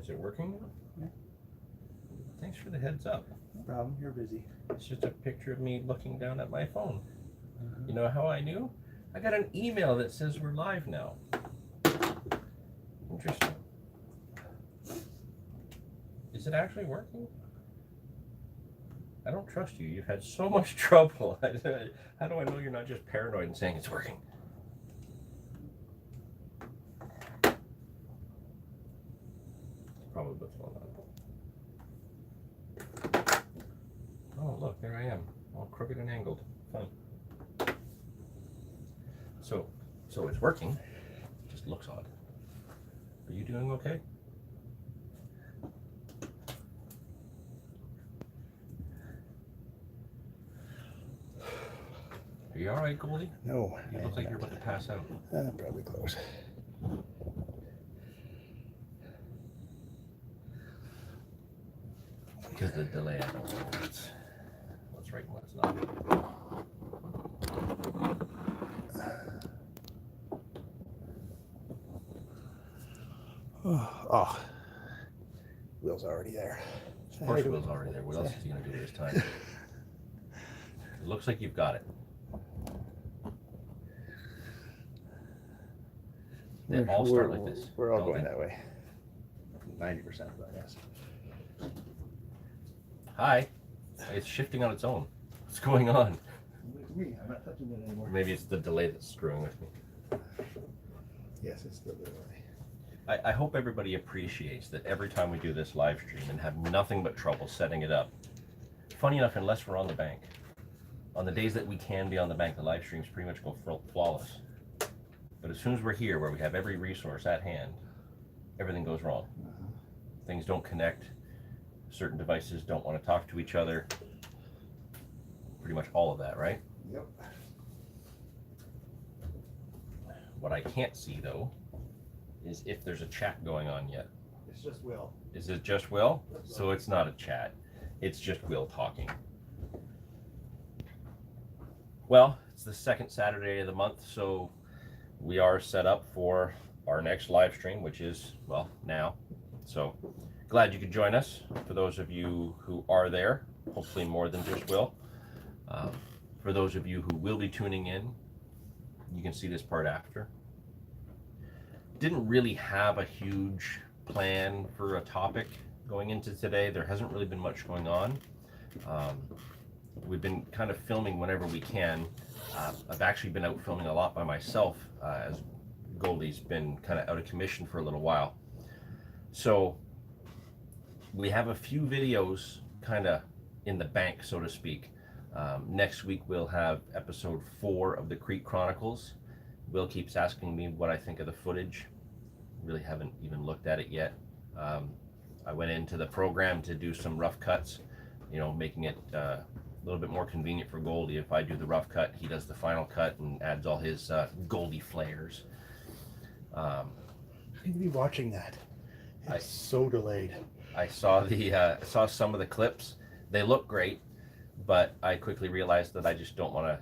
Is it working now? Yeah. Thanks for the heads up. No problem. You're busy. It's just a picture of me looking down at my phone. You know how I knew? I got an email that says we're live now. Interesting. Is it actually working? I don't trust you. You've had so much trouble. How do I know you're not just paranoid and saying it's working? Probably what's going on. Oh, look, there I am, all crooked and angled. Fun. So it's working. Just looks odd. Are you doing okay? Are you all right, Goldie? No. You look like you're about to pass out. Probably close. Because the delay, I don't know what's right and what's not. Oh, Will's already there. Of course, Will's already there. What else is he going to do this time? It looks like you've got it. They all start like this. We're all going that way. 90% of that, yes. Hi. It's shifting on its own. What's going on? Me, I'm not touching it anymore. Maybe it's the delay that's screwing with me. Yes, it's the delay. I hope everybody appreciates that every time we do this live stream and have nothing but trouble setting it up. Funny enough, unless we're on the bank. On the days that we can be on the bank, the live streams pretty much go flawless. But as soon as we're here, where we have every resource at hand, everything goes wrong. Things don't connect. Certain devices don't want to talk to each other. Pretty much all of that, right? Yep. What I can't see, though, is if there's a chat going on yet. It's just Will. Is it just Will? So it's not a chat. It's just Will talking. Well, it's the second Saturday of the month, so we are set up for our next live stream, which is, well, now. So glad you could join us. For those of you who are there, hopefully more than just Will. For those of you who will be tuning in, you can see this part after. Didn't really have a huge plan for a topic going into today. There hasn't really been much going on. We've been kind of filming whenever we can. I've actually been out filming a lot by myself as Goldie's been kind of out of commission for a little while. So we have a few videos kind of in the bank, so to speak. Next week we'll have episode 4 of the Creek Chronicles. Will keeps asking me what I think of the footage. Really haven't even looked at it yet. I went into the program to do some rough cuts, you know, making it a little bit more convenient for Goldie. If I do the rough cut, he does the final cut and adds all his Goldie flares. I need to be watching that. It's so delayed. I saw saw some of the clips. They look great, but I quickly realized that I just don't want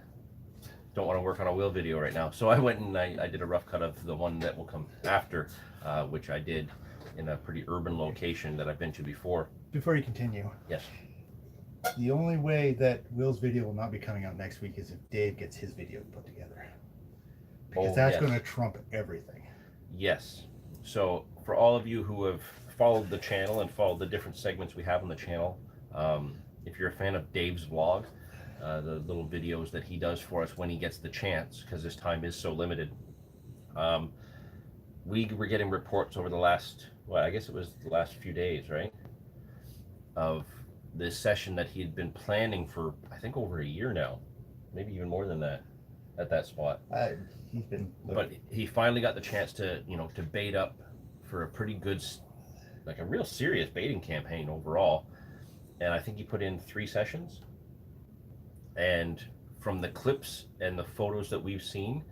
to work on a Will video right now. So I went and I did a rough cut of the one that will come after, which I did in a pretty urban location that I've been to before. Before you continue, Yes. the only way that Will's video will not be coming out next week is if Dave gets his video put together. Because that's going to trump everything. Yes. So for all of you who have followed the channel and followed the different segments we have on the channel, if you're a fan of Dave's vlog, the little videos that he does for us when he gets the chance, because his time is so limited. We were getting reports over the last, well, I guess it was the last few days, right? Of this session that he had been planning for, I think, over a year now, maybe even more than that, at that spot. He's been. But he finally got the chance to, you know, to bait up for a pretty good, like a real serious baiting campaign overall. And I think he put in 3 sessions. And from the clips and the photos that we've seen,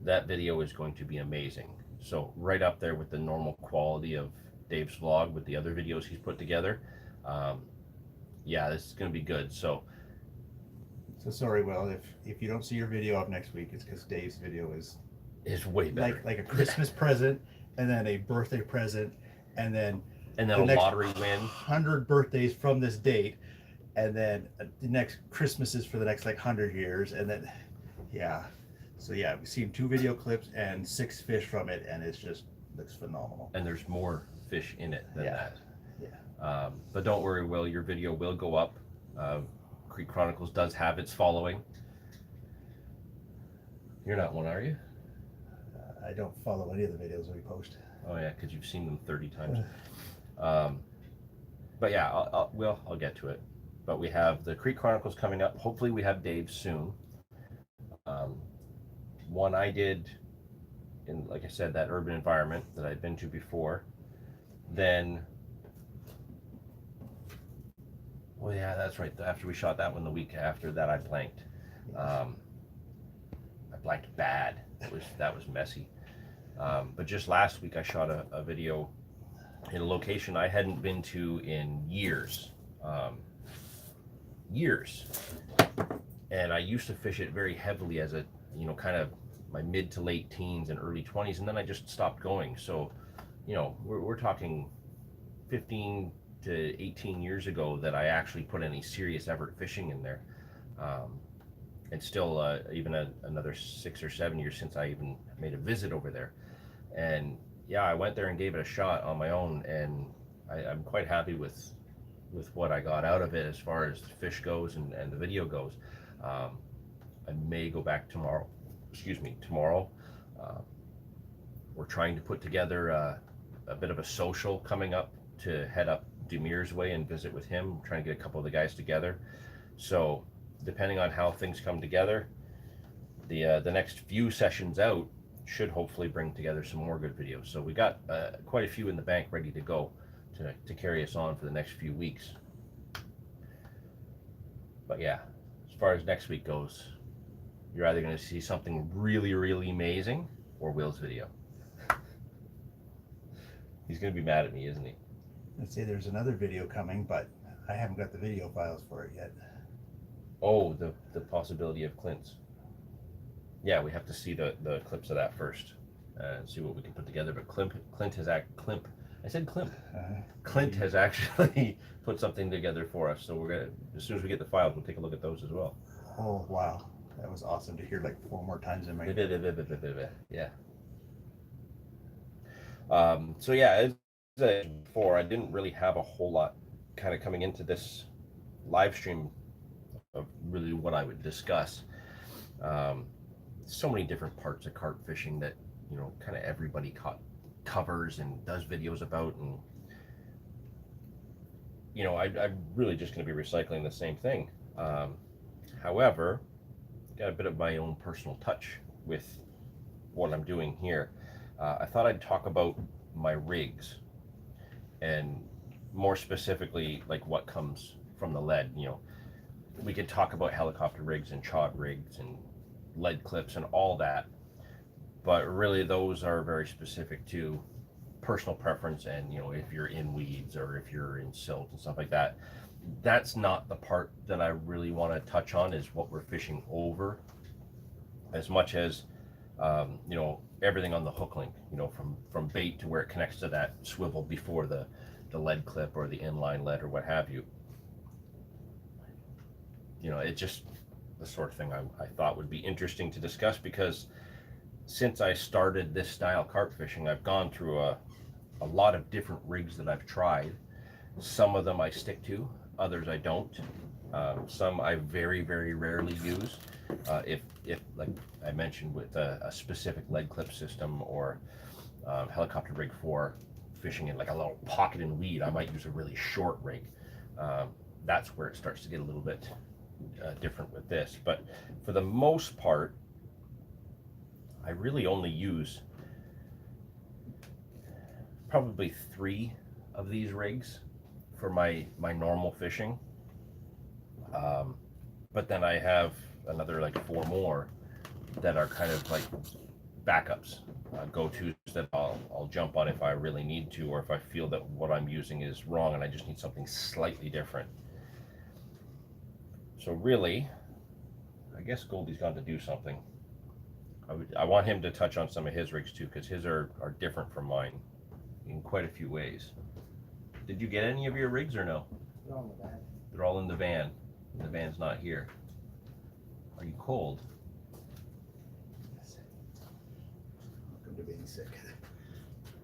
that video is going to be amazing. So right up there with the normal quality of Dave's vlog with the other videos he's put together. Yeah, this is going to be good. So sorry, Will, if you don't see your video up next week, it's because Dave's video is way better. Like a Christmas present, and then a birthday present, and then And then the a next lottery win. 100 birthdays from this date, and then the next Christmases for the next like 100 years, and then yeah. So yeah, we've seen 2 video clips and 6 fish from it, and it's just looks phenomenal. And there's more fish in it than that. Yeah. But don't worry, Will, your video will go up. Creek Chronicles does have its following. You're not one, are you? I don't follow any of the videos we post. Oh yeah, because you've seen them 30 times. But yeah, I'll get to it. But we have the Creek Chronicles coming up. Hopefully we have Dave soon. One I did in, like I said, that urban environment that I'd been to before. Then, well, yeah, that's right. After we shot that one, the week after that, I blanked. I blanked bad. That was messy. But just last week, I shot a video in a location I hadn't been to in years. And I used to fish it very heavily as a, kind of my mid to late teens and early 20s, and then I just stopped going. So, we're talking 15 to 18 years ago that I actually put any serious effort fishing in there. And still, even another 6 or 7 years since I even made a visit over there. And yeah, I went there and gave it a shot on my own, and I'm quite happy with what I got out of it as far as the fish goes and the video goes. I may go back tomorrow. Tomorrow. We're trying to put together a bit of a social coming up to head up Demir's way and visit with him. We're trying to get a couple of the guys together. So depending on how things come together, the next few sessions out should hopefully bring together some more good videos. So we got quite a few in the bank ready to go to carry us on for the next few weeks. But yeah, as far as next week goes, you're either going to see something really, really amazing or Will's video. He's going to be mad at me, isn't he? I'd say there's another video coming, but I haven't got the video files for it yet. Oh, the possibility of Clint's. Yeah, we have to see the clips of that first and see what we can put together. But Clint has Clint has actually put something together for us. So we're gonna, as soon as we get the files, we'll take a look at those as well. Oh wow, that was awesome to hear like 4 more times in my. Yeah. So yeah, as I said before, I didn't really have a whole lot kind of coming into this live stream of really what I would discuss. So many different parts of carp fishing that kind of everybody covers and does videos about, and I'm really just going to be recycling the same thing. However, got a bit of my own personal touch with what I'm doing here. I thought I'd talk about my rigs, and more specifically, like what comes from the lead. We could talk about helicopter rigs and chod rigs and lead clips and all that, but really those are very specific to personal preference, and if you're in weeds or if you're in silt and stuff like that. That's not the part that I really want to touch on, is what we're fishing over, as much as everything on the hook link, from bait to where it connects to that swivel before the lead clip or the inline lead or what have you. It just the sort of thing I thought would be interesting to discuss, because since I started this style carp fishing, I've gone through a lot of different rigs that I've tried. Some of them I stick to, others I don't. Some I very, very rarely use. If like I mentioned, with a specific lead clip system or helicopter rig for fishing in like a little pocket and weed, I might use a really short rig. That's where it starts to get a little bit different with this. But for the most part, I really only use probably 3 of these rigs for my normal fishing. But then I have another like 4 more that are kind of like backups, go-tos that I'll jump on if I really need to, or if I feel that what I'm using is wrong and I just need something slightly different. So really, I guess Goldie's got to do something. I want him to touch on some of his rigs too, because his are different from mine in quite a few ways. Did you get any of your rigs or no? They're all in the van. They're all in the van. The van's not here. Are you cold? Yes. Welcome to being sick.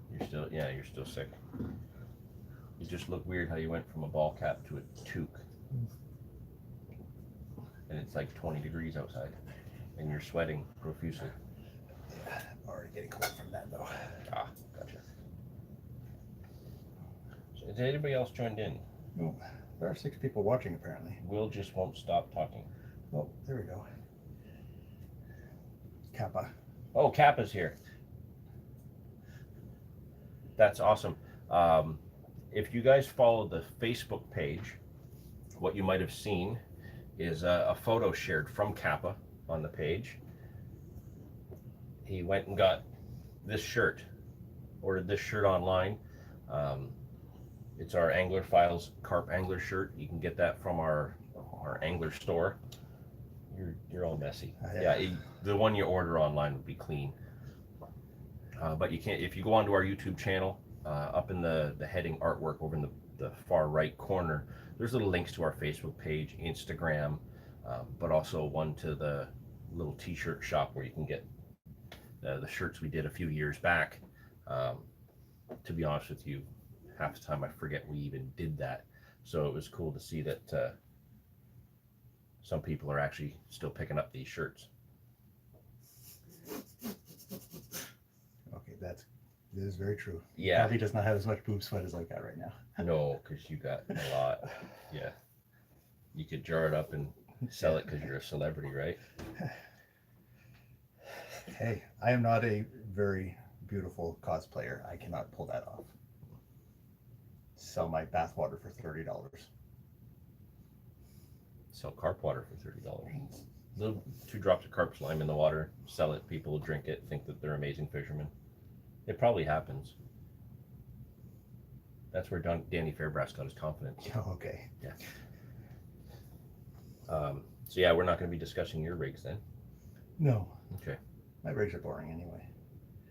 You're still sick. You just look weird how you went from a ball cap to a toque. And it's like 20 degrees outside. And you're sweating profusely. Yeah, I'm already getting cold from that though. Ah, gotcha. So is anybody else joined in? No, there are 6 people watching apparently. Will just won't stop talking. Oh, there we go. Kappa. Oh, Kappa's here. That's awesome. If you guys follow the Facebook page, what you might have seen is a photo shared from Kappa on the page. He went and got this shirt, ordered this shirt online. It's our Angler Files Carp Angler shirt. You can get that from our angler store. You're all messy. Yeah, the one you order online would be clean. But you can't, if you go onto our YouTube channel, up in the heading artwork over in the far right corner, there's little links to our Facebook page, Instagram, but also one to the little t-shirt shop where you can get the shirts we did a few years back. To be honest with you, half the time I forget we even did that. So it was cool to see that some people are actually still picking up these shirts. Okay, this is very true. Yeah. Harvey does not have as much boob sweat as I got right now. No, because you got a lot. Yeah. You could jar it up and sell it because you're a celebrity, right? Hey, I am not a very beautiful cosplayer. I cannot pull that off. Sell my bath water for $30. Sell carp water for $30. Little 2 drops of carp slime in the water, sell it, people will drink it, think that they're amazing fishermen. It probably happens. That's where Danny Fairbrass got his confidence. Oh, okay. Yeah. So yeah, we're not going to be discussing your rigs then. No. Okay. My rigs are boring anyway.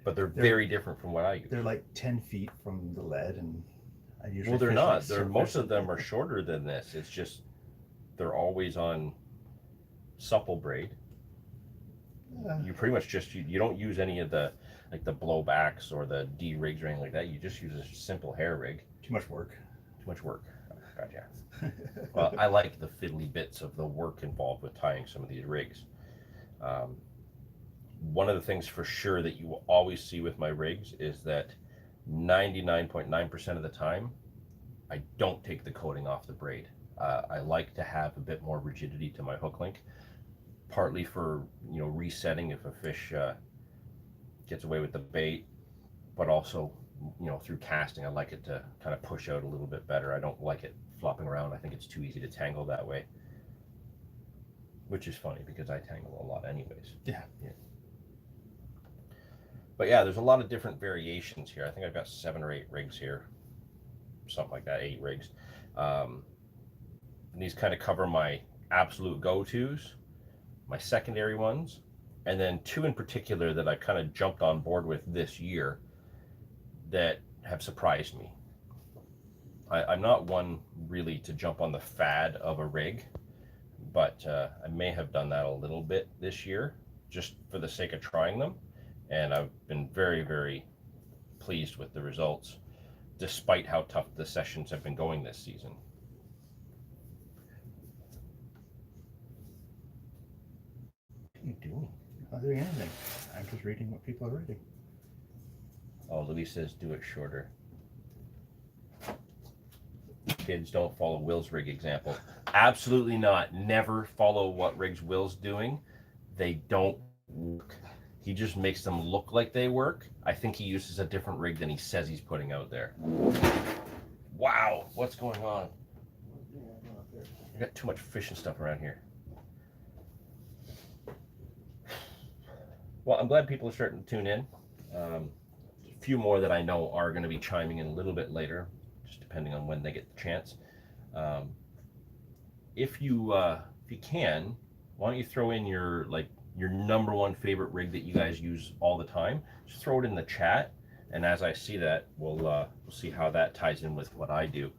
But they're very different from what I use. They're like 10 feet from the lead, and I usually Well, they're fish not. like Most of them are shorter than this. It's just they're always on supple braid. You pretty much just you don't use any of the like the blowbacks or the D rigs or anything like that. You just use a simple hair rig. Too much work. Too much work. Gotcha. Well, I like the fiddly bits of the work involved with tying some of these rigs. One of the things for sure that you will always see with my rigs is that 99.9% of the time, I don't take the coating off the braid. I like to have a bit more rigidity to my hook link, partly for resetting if a fish gets away with the bait, but also through casting I like it to kind of push out a little bit better. I don't like it flopping around. I think it's too easy to tangle that way, which is funny because I tangle a lot anyways. Yeah. But yeah, there's a lot of different variations here. I think I've got 7 or 8 rigs here, something like that, 8 rigs. And these kind of cover my absolute go-tos, my secondary ones, and then 2 in particular that I kind of jumped on board with this year that have surprised me. I'm not one really to jump on the fad of a rig, but I may have done that a little bit this year just for the sake of trying them. And I've been very, very pleased with the results, despite how tough the sessions have been going this season. What are you doing? I'm not doing anything. I'm just reading what people are reading. Oh, Louis says do it shorter. Kids, don't follow Will's rig example. Absolutely not. Never follow what rigs Will's doing. They don't work. He just makes them look like they work. I think he uses a different rig than he says he's putting out there. Wow, what's going on? I got too much fishing stuff around here. Well, I'm glad people are starting to tune in. A few more that I know are going to be chiming in a little bit later, just depending on when they get the chance. If you can, why don't you throw in your number 1 favorite rig that you guys use all the time? Just throw it in the chat, And as I see that, we'll see how that ties in with what I do.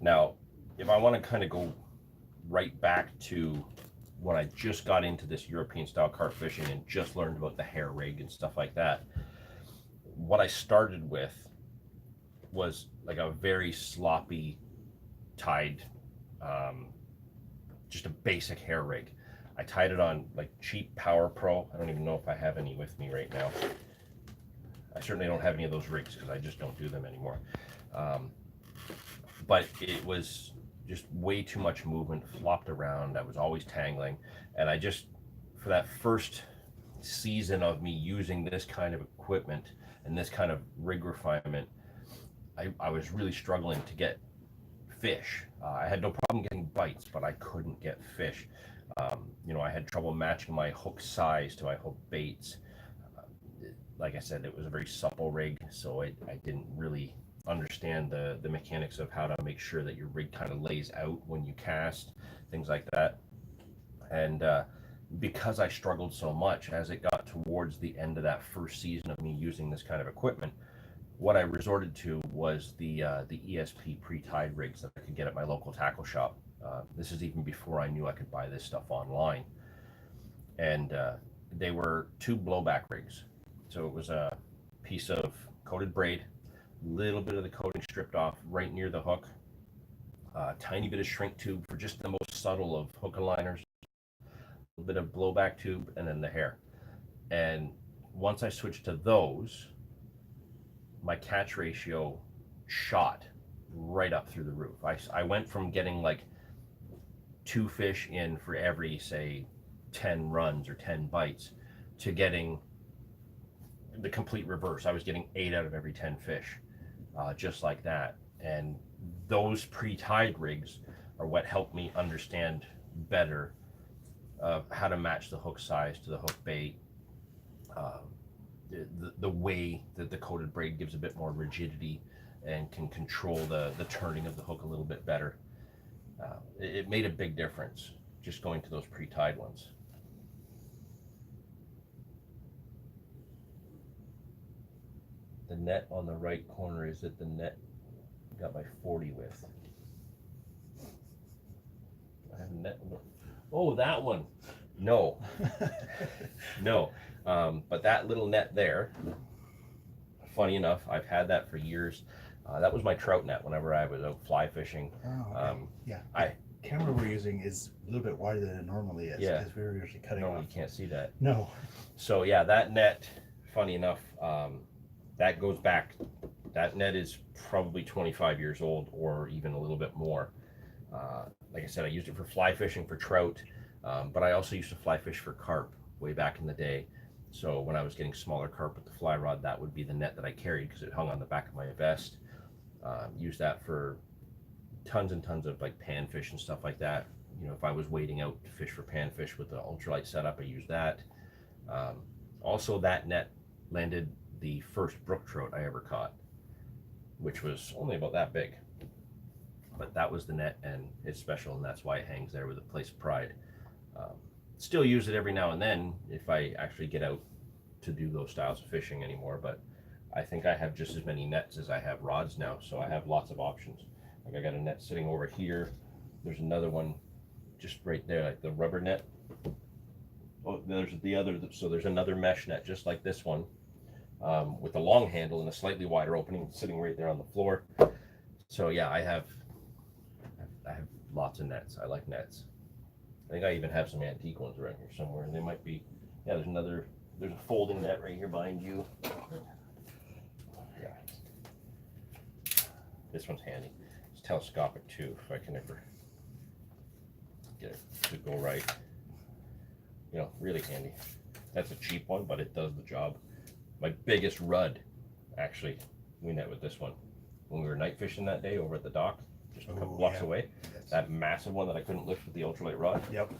Now, if I want to kind of go right back to when I just got into this European style carp fishing and just learned about the hair rig and stuff like that, what I started with was like a very sloppy tied, just a basic hair rig. I tied it on like cheap Power Pro. I don't even know if I have any with me right now. I certainly don't have any of those rigs because I just don't do them anymore. But it was just way too much movement, flopped around. I was always tangling. And I just, for that first season of me using this kind of equipment and this kind of rig refinement, I was really struggling to get fish. I had no problem getting bites, but I couldn't get fish. You know, I had trouble matching my hook size to my hook baits. Like I said, it was a very supple rig, so I didn't really understand the mechanics of how to make sure that your rig kind of lays out when you cast, things like that. And because I struggled so much as it got towards the end of that first season of me using this kind of equipment, what I resorted to was the ESP pre-tied rigs that I could get at my local tackle shop. This is even before I knew I could buy this stuff online. And they were 2 blowback rigs. So it was a piece of coated braid, little bit of the coating stripped off right near the hook, a tiny bit of shrink tube for just the most subtle of hook aligners, a little bit of blowback tube, and then the hair. And once I switched to those, my catch ratio shot right up through the roof. I went from getting like 2 fish in for every, say, 10 runs or 10 bites to getting the complete reverse. I was getting 8 out of every 10 fish, just like that. And those pre-tied rigs are what helped me understand better how to match the hook size to the hook bait. The way that the coated braid gives a bit more rigidity and can control the turning of the hook a little bit better. It made a big difference just going to those pre-tied ones. The net on the right corner is at the net got my 40 with. I have a net. Oh, that one. No. No. But that little net there, funny enough, I've had that for years. That was my trout net whenever I was out fly fishing. Oh, okay. Yeah. The camera we're using is a little bit wider than it normally is. Yeah. Because we were usually cutting No, off. you can't see that. No. So yeah, that net, funny enough, that goes back, that net is probably 25 years old or even a little bit more. Like I said, I used it for fly fishing for trout, but I also used to fly fish for carp way back in the day. So when I was getting smaller carp with the fly rod, that would be the net that I carried because it hung on the back of my vest. Used that for tons and tons of like panfish and stuff like that. You know, if I was wading out to fish for panfish with the ultralight setup, I used that. Also, that net landed the first brook trout I ever caught, which was only about that big. But that was the net, and it's special, and that's why it hangs there with a place of pride. Still use it every now and then if I actually get out to do those styles of fishing anymore, but I think I have just as many nets as I have rods now, so I have lots of options. Like I got a net sitting over here. There's another one just right there, like the rubber net. Oh, there's the other, so there's another mesh net just like this one, with a long handle and a slightly wider opening sitting right there on the floor. So yeah, I have lots of nets. I like nets. I think I even have some antique ones around here somewhere, and they might be, yeah, there's a folding net right here behind you. Yeah. This one's handy. It's telescopic too, if I can ever get it to go right. You know, really handy. That's a cheap one, but it does the job. My biggest rud, actually, we net with this one. When we were night fishing that day over at the dock, just a couple blocks away. Yes. That massive one that I couldn't lift with the ultralight rod. Yep.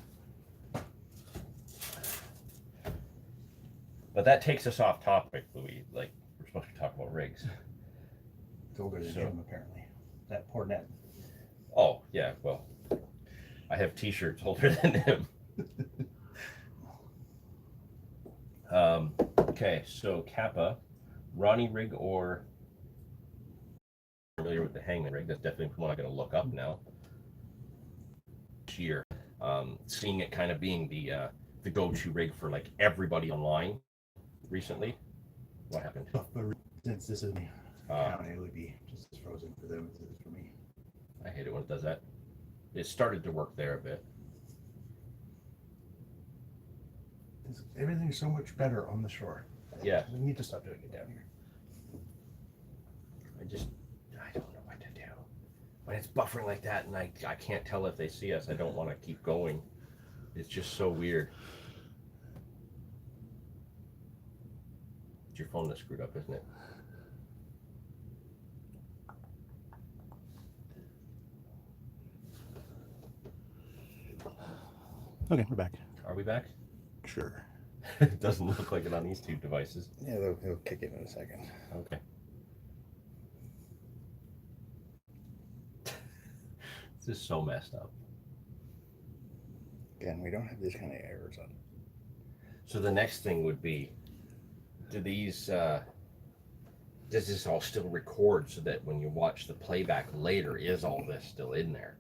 But that takes us off topic, Louis. Like, we're supposed to be talking about rigs. Go to the gym, apparently. That poor net. Oh, yeah, well, I have t-shirts older than him. Okay, so Kappa, Ronnie rig or familiar with the hangman rig? That's definitely one I'm going to look up now. This year, seeing it kind of being the go-to rig for like everybody online recently. What happened? But since this is me, it would be just as frozen for them as it is for me. I hate it when it does that. It started to work there a bit. Everything's so much better on the shore. Yeah. We need to stop doing it down here. I don't know what to do. When it's buffering like that and I can't tell if they see us, I don't want to keep going. It's just so weird. It's your phone that's screwed up, isn't it? Okay, we're back. Are we back? Sure. It doesn't look like it on these two devices. Yeah, they'll kick it in a second. Okay. This is so messed up. Again, we don't have these kind of errors on. So the next thing would be, does this all still record so that when you watch the playback later, is all this still in there?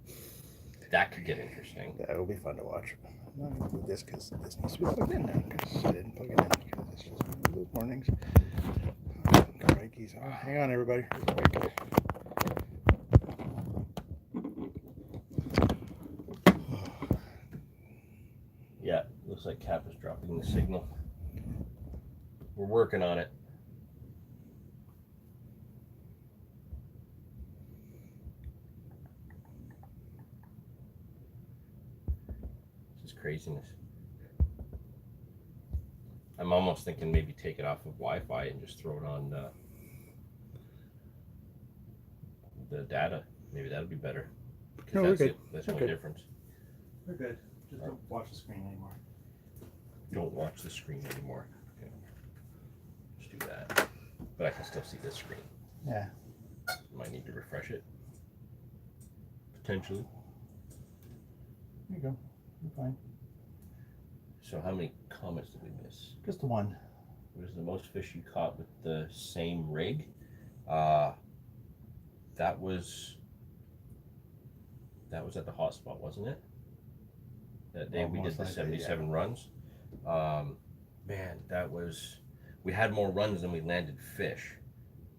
That could get interesting. Yeah, it'll be fun to watch. I'm not going to do this because this needs to be plugged in now because I didn't plug it in because it's just one of those mornings. Crikey. So hang on, everybody. Yeah, looks like Cap is dropping the signal. We're working on it. This is craziness. I'm almost thinking maybe take it off of Wi-Fi and just throw it on the data. Maybe that'll be better. No, we're good. That's no difference. We're good. Just don't watch the screen anymore. Don't watch the screen anymore. Okay. Just do that. But I can still see this screen. Yeah. Might need to refresh it. Potentially. There you go. You're fine. So how many comments did we miss? Just the one. What is the most fish you caught with the same rig? That was at the hotspot, wasn't it? That day we did the 77 runs. Man, we had more runs than we landed fish,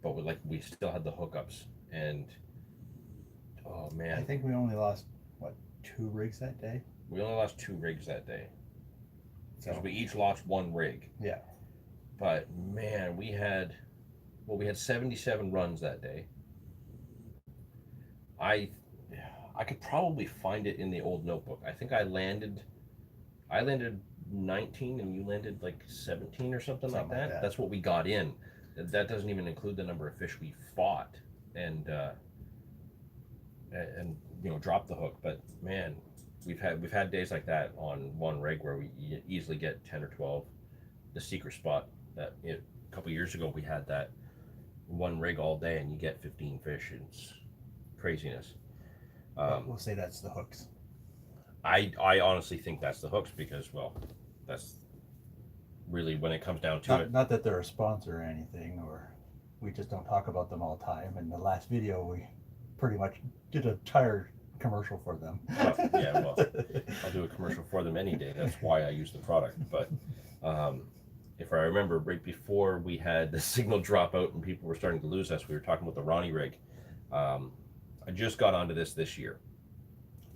but we still had the hookups, and oh man, I think we only lost 2 rigs that day. We only lost 2 rigs that day. So we each lost 1 rig. Yeah. But man, we had 77 runs that day. I could probably find it in the old notebook. I think I landed 19 and you landed like 17 or something like that. That's what we got in. That doesn't even include the number of fish we fought and drop the hook. But man, we've had days like that on one rig where we easily get 10 or 12. The secret spot that a couple years ago we had that one rig all day and you get 15 fish. It's craziness. We'll say that's the hooks. I honestly think that's the hooks because, well, that's really when it comes down to it. Not that they're a sponsor or anything, or we just don't talk about them all the time. In the last video, we pretty much did a entire commercial for them. Yeah, well, I'll do a commercial for them any day. That's why I use the product. But if I remember, right before we had the signal drop out and people were starting to lose us, we were talking about the Ronnie rig. I just got onto this year.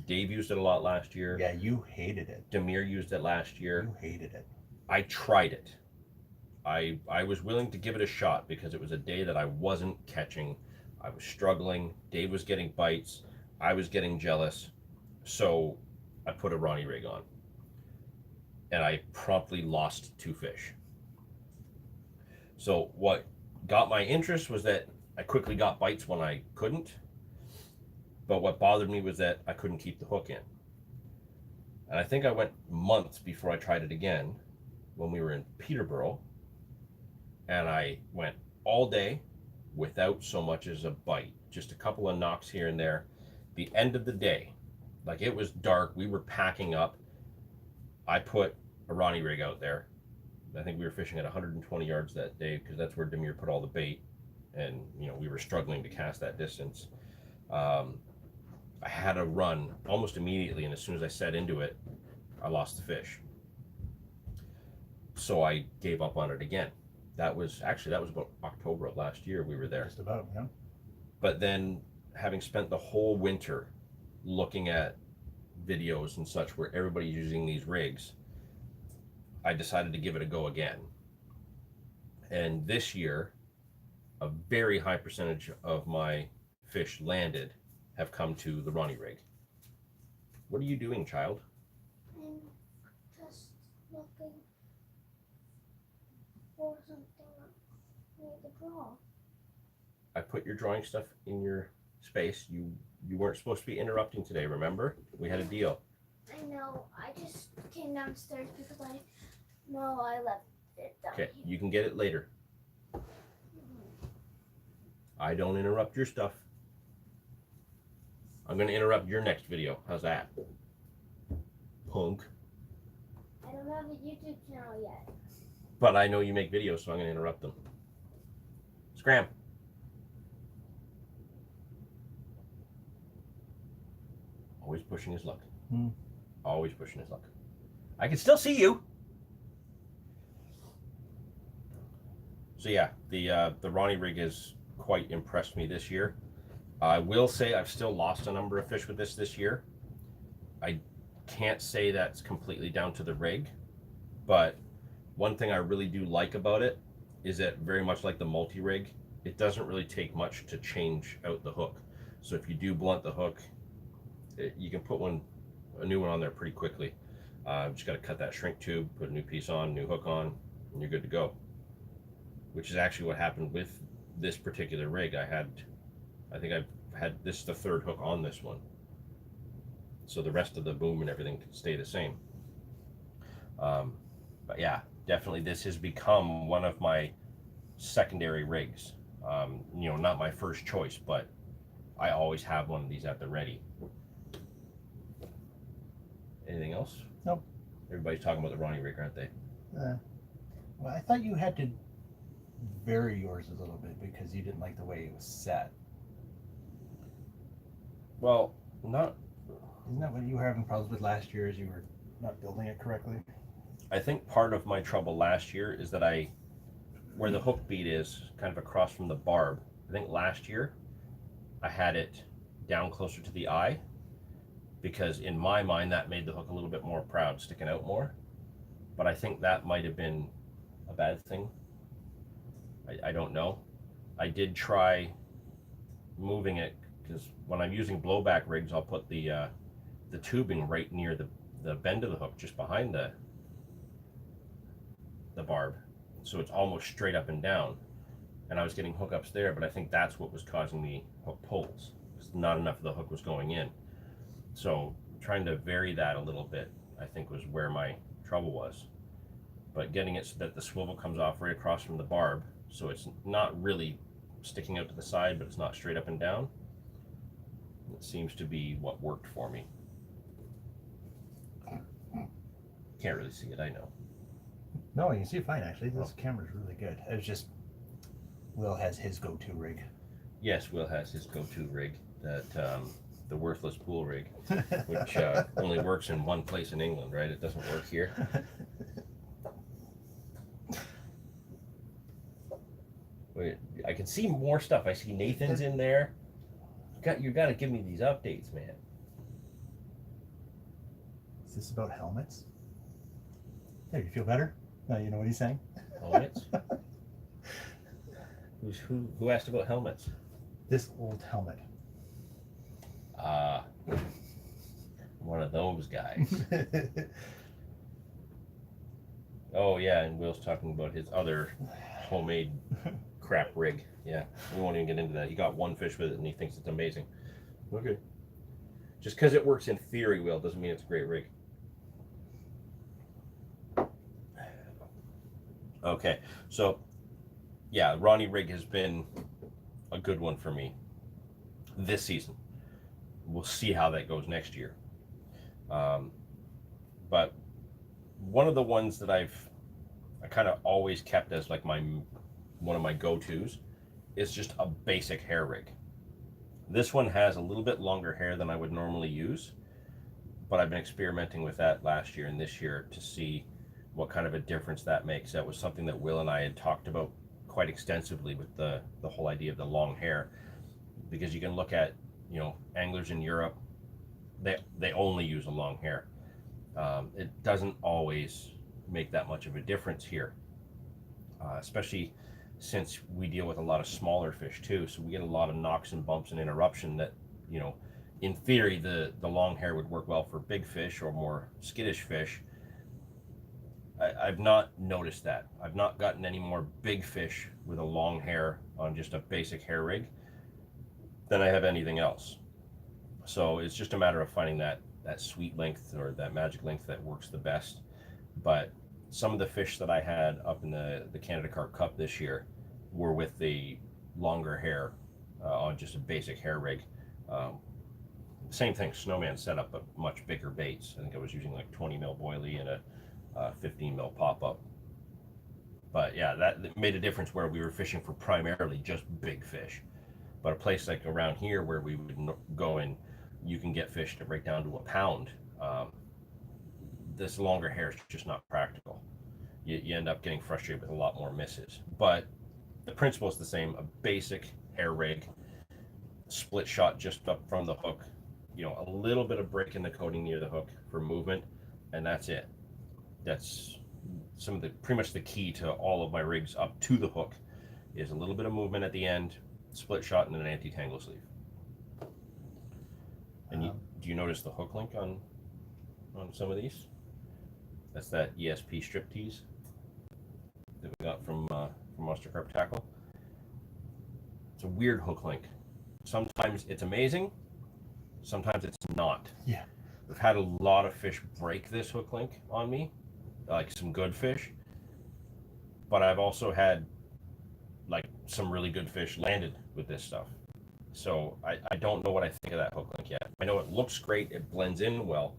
Dave used it a lot last year. Yeah, you hated it. Demir used it last year. You hated it. I tried it. I was willing to give it a shot because it was a day that I wasn't catching. I was struggling. Dave was getting bites. I was getting jealous. So I put a Ronnie rig on. And I promptly lost 2 fish. So what got my interest was that I quickly got bites when I couldn't. But what bothered me was that I couldn't keep the hook in. And I think I went months before I tried it again when we were in Peterborough. And I went all day without so much as a bite, just a couple of knocks here and there. The end of the day, like it was dark, we were packing up. I put a Ronnie rig out there. I think we were fishing at 120 yards that day because that's where Demir put all the bait, and we were struggling to cast that distance. I had a run almost immediately, and as soon as I set into it, I lost the fish. So I gave up on it again. That was about October of last year we were there. Just about, yeah. But then, having spent the whole winter looking at videos and such where everybody's using these rigs, I decided to give it a go again. And this year, a very high percentage of my fish landed have come to the Ronnie rig. What are you doing, child? I'm just looking for something near the draw. I put your drawing stuff in your space. You weren't supposed to be interrupting today, remember? We had a deal. I know. I just came downstairs because I know I left it down Okay, here. you can get it later. I don't interrupt your stuff. I'm going to interrupt your next video. How's that? Punk. I don't have a YouTube channel yet. But I know you make videos, so I'm going to interrupt them. Scram. Always pushing his luck. Always pushing his luck. I can still see you. So yeah, the Ronnie rig has quite impressed me this year. I will say I've still lost a number of fish with this year. I can't say that's completely down to the rig, but one thing I really do like about it is that, very much like the multi-rig, it doesn't really take much to change out the hook. So if you do blunt the hook, you can put a new one on there pretty quickly. Just got to cut that shrink tube, put a new piece on, new hook on, and you're good to go. Which is actually what happened with this particular rig. I think I've had this is the third hook on this one, so the rest of the boom and everything can stay the same. But yeah, definitely this has become one of my secondary rigs. Not my first choice, but I always have one of these at the ready. Anything else? Nope. Everybody's talking about the Ronnie rig, aren't they? Well, I thought you had to vary yours a little bit because you didn't like the way it was set. Well, Isn't that what you were having problems with last year, as you were not building it correctly? I think part of my trouble last year is that where the hook bead is, kind of across from the barb, I think last year I had it down closer to the eye, because in my mind that made the hook a little bit more proud, sticking out more. But I think that might have been a bad thing. I don't know. I did try moving it, because when I'm using blowback rigs, I'll put the tubing right near the bend of the hook, just behind the barb, so it's almost straight up and down, and I was getting hookups there, but I think that's what was causing the hook pulls, because not enough of the hook was going in. So trying to vary that a little bit, I think, was where my trouble was. But getting it so that the swivel comes off right across from the barb, so it's not really sticking out to the side, but it's not straight up and down, it seems to be what worked for me. Can't really see it, I know. No, you can see it fine, actually. This camera's really good. It's just Will has his go-to rig. Yes, Will has his go-to rig, that the worthless pool rig, which only works in one place in England, right? It doesn't work here. Wait, I can see more stuff. I see Nathan's in there. You got to give me these updates, man. Is this about helmets? There, you feel better? No, you know what he's saying? Helmets? Who asked about helmets? This old helmet. One of those guys. Oh yeah, and Will's talking about his other homemade crap rig. Yeah, we won't even get into that. He got one fish with it and he thinks it's amazing. Okay. Just because it works in theory, Will, doesn't mean it's a great rig. Okay, so yeah, Ronnie rig has been a good one for me this season. We'll see how that goes next year. But one of the ones that I've I kind of always kept as like one of my go-tos is just a basic hair rig. This one has a little bit longer hair than I would normally use, but I've been experimenting with that last year and this year to see what kind of a difference that makes. That was something that Will and I had talked about quite extensively with the whole idea of the long hair, because you can look at, you know, anglers in Europe, they only use a long hair. It doesn't always make that much of a difference here, especially since we deal with a lot of smaller fish too. So we get a lot of knocks and bumps and interruption that, you know, in theory, the long hair would work well for big fish or more skittish fish. I've not noticed that. I've not gotten any more big fish with a long hair on just a basic hair rig than I have anything else. So it's just a matter of finding that sweet length or that magic length that works the best. But some of the fish that I had up in the Canada Carp Cup this year were with the longer hair on just a basic hair rig. Same thing, snowman setup, but much bigger baits. I think I was using like 20 mil boilie and a 15 mil pop-up. But yeah, that made a difference where we were fishing for primarily just big fish. But a place like around here where we would go and you can get fish to break down to a pound, this longer hair is just not practical. You end up getting frustrated with a lot more misses. But the principle is the same, a basic hair rig, split shot just up from the hook, you know, a little bit of break in the coating near the hook for movement, and that's it. That's pretty much the key to all of my rigs up to the hook is a little bit of movement at the end, split shot, and an anti-tangle sleeve. And do you notice the hook link on some of these? That's that ESP strip tease that we got from Monster Carp Tackle. It's a weird hook link. Sometimes it's amazing, sometimes it's not. Yeah. I've had a lot of fish break this hook link on me, like some good fish, but I've also had like some really good fish landed with this stuff. So I don't know what I think of that hook link yet. I know it looks great, it blends in well.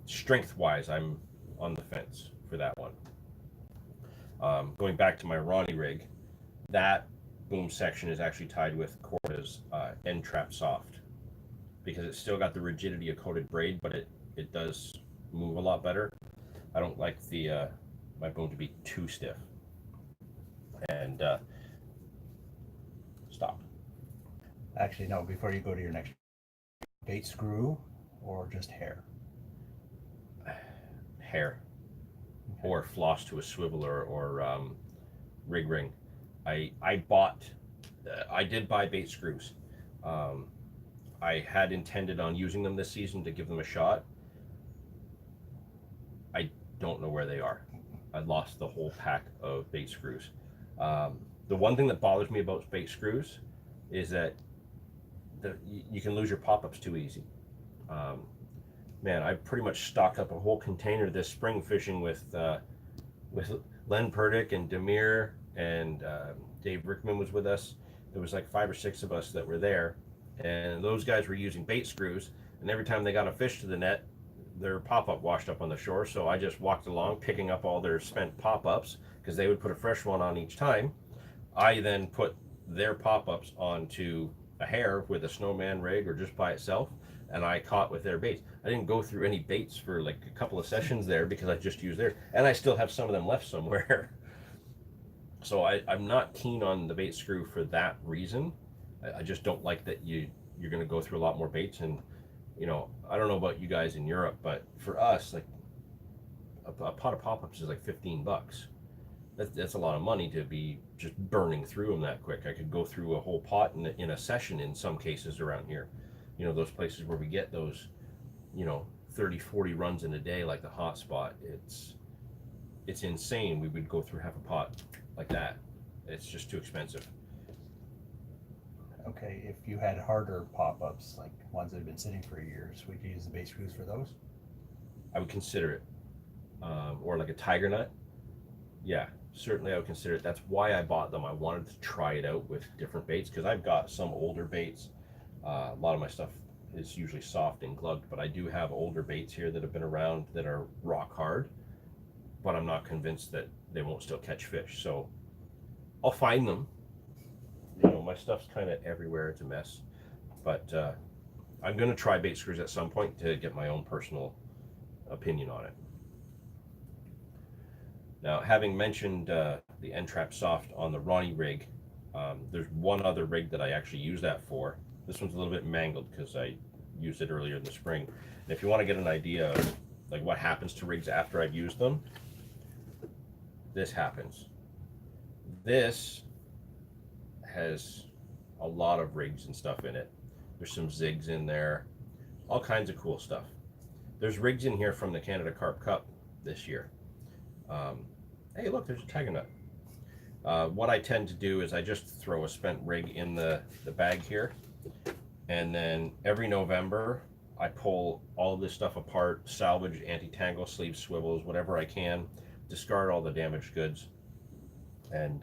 Strength wise, I'm on the fence for that one. Going back to my Ronnie rig, that boom section is actually tied with Corda's end trap soft, because it's still got the rigidity of coated braid, but it does move a lot better. I don't like the my boom to be too stiff. And stop. Actually, no, before you go to your next, bait screw or just hair? Hair. Okay. Or floss to a swivel or rig ring. I did buy bait screws. I had intended on using them this season to give them a shot. I don't know where they are. I lost the whole pack of bait screws. The one thing that bothers me about bait screws is that you can lose your pop-ups too easy. Man, I pretty much stocked up a whole container this spring fishing with Len Purdick and Demir and Dave Rickman was with us. There was like 5 or 6 of us that were there, and those guys were using bait screws, and every time they got a fish to the net, their pop-up washed up on the shore. So I just walked along picking up all their spent pop-ups, because they would put a fresh one on each time. I then put their pop-ups onto a hair with a snowman rig or just by itself, and I caught with their baits. I didn't go through any baits for like a couple of sessions there because I just used theirs, and I still have some of them left somewhere. So I'm not keen on the bait screw for that reason. I just don't like that you're going to go through a lot more baits. And you know, I don't know about you guys in Europe, but for us, like a pot of pop-ups is like $15. That's a lot of money to be just burning through them that quick. I could go through a whole pot in a session in some cases around here. You know, those places where we get those, you know, 30, 40 runs in a day, like the hot spot. It's insane. We would go through half a pot like that. It's just too expensive. Okay, if you had harder pop-ups, like ones that have been sitting for years, would you use the bait screws for those? I would consider it. Or like a tiger nut. Yeah, certainly I would consider it. That's why I bought them. I wanted to try it out with different baits, because I've got some older baits. A lot of my stuff is usually soft and glugged, but I do have older baits here that have been around that are rock hard. but I'm not convinced that they won't still catch fish. So I'll find them. You know, my stuff's kind of everywhere. It's a mess. But I'm going to try bait screws at some point to get my own personal opinion on it. Now, having mentioned the N-Trap Soft on the Ronnie rig, there's one other rig that I actually use that for. This one's a little bit mangled because I used it earlier in the spring. And if you want to get an idea of like what happens to rigs after I've used them, this happens. This has a lot of rigs and stuff in it. There's some zigs in there, all kinds of cool stuff. There's rigs in here from the Canada Carp Cup this year. Hey, look, there's a tiger nut. What I tend to do is I just throw a spent rig in the bag here, and then every November I pull all of this stuff apart, salvage, anti-tangle, sleeve swivels, whatever I can, discard all the damaged goods, and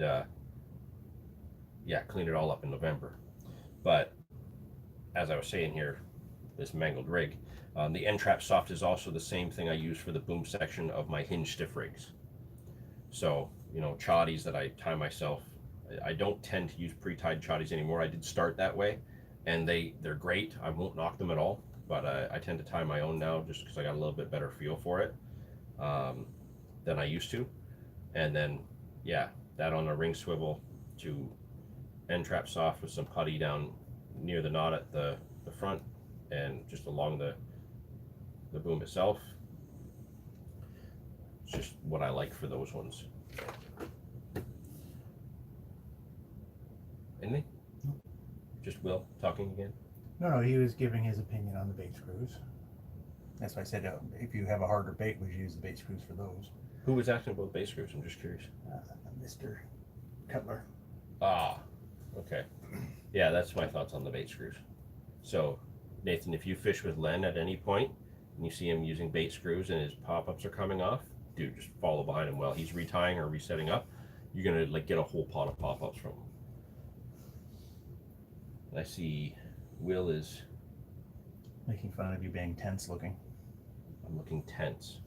yeah, clean it all up in November. But as I was saying here, this mangled rig, the N-Trap Soft is also the same thing I use for the boom section of my hinge stiff rigs. So, you know, chotties that I tie myself, I don't tend to use pre-tied chotties anymore. I did start that way, and they're great. I won't knock them at all, but I tend to tie my own now just because I got a little bit better feel for it than I used to. And then, yeah, that on a ring swivel to N-Trap Soft with some putty down near the knot at the front and just along the boom itself. It's just what I like for those ones. Anything? Just Will talking again? No, he was giving his opinion on the bait screws. That's why I said if you have a harder bait, would you use the bait screws for those? Who was asking about bait screws? I'm just curious. Mr. Cutler. Ah, okay. Yeah, that's my thoughts on the bait screws. So, Nathan, if you fish with Len at any point and you see him using bait screws and his pop-ups are coming off, dude, just follow behind him while he's retying or resetting up. You're gonna like get a whole pot of pop-ups from him. I see Will is Making fun of you being tense looking. I'm looking tense.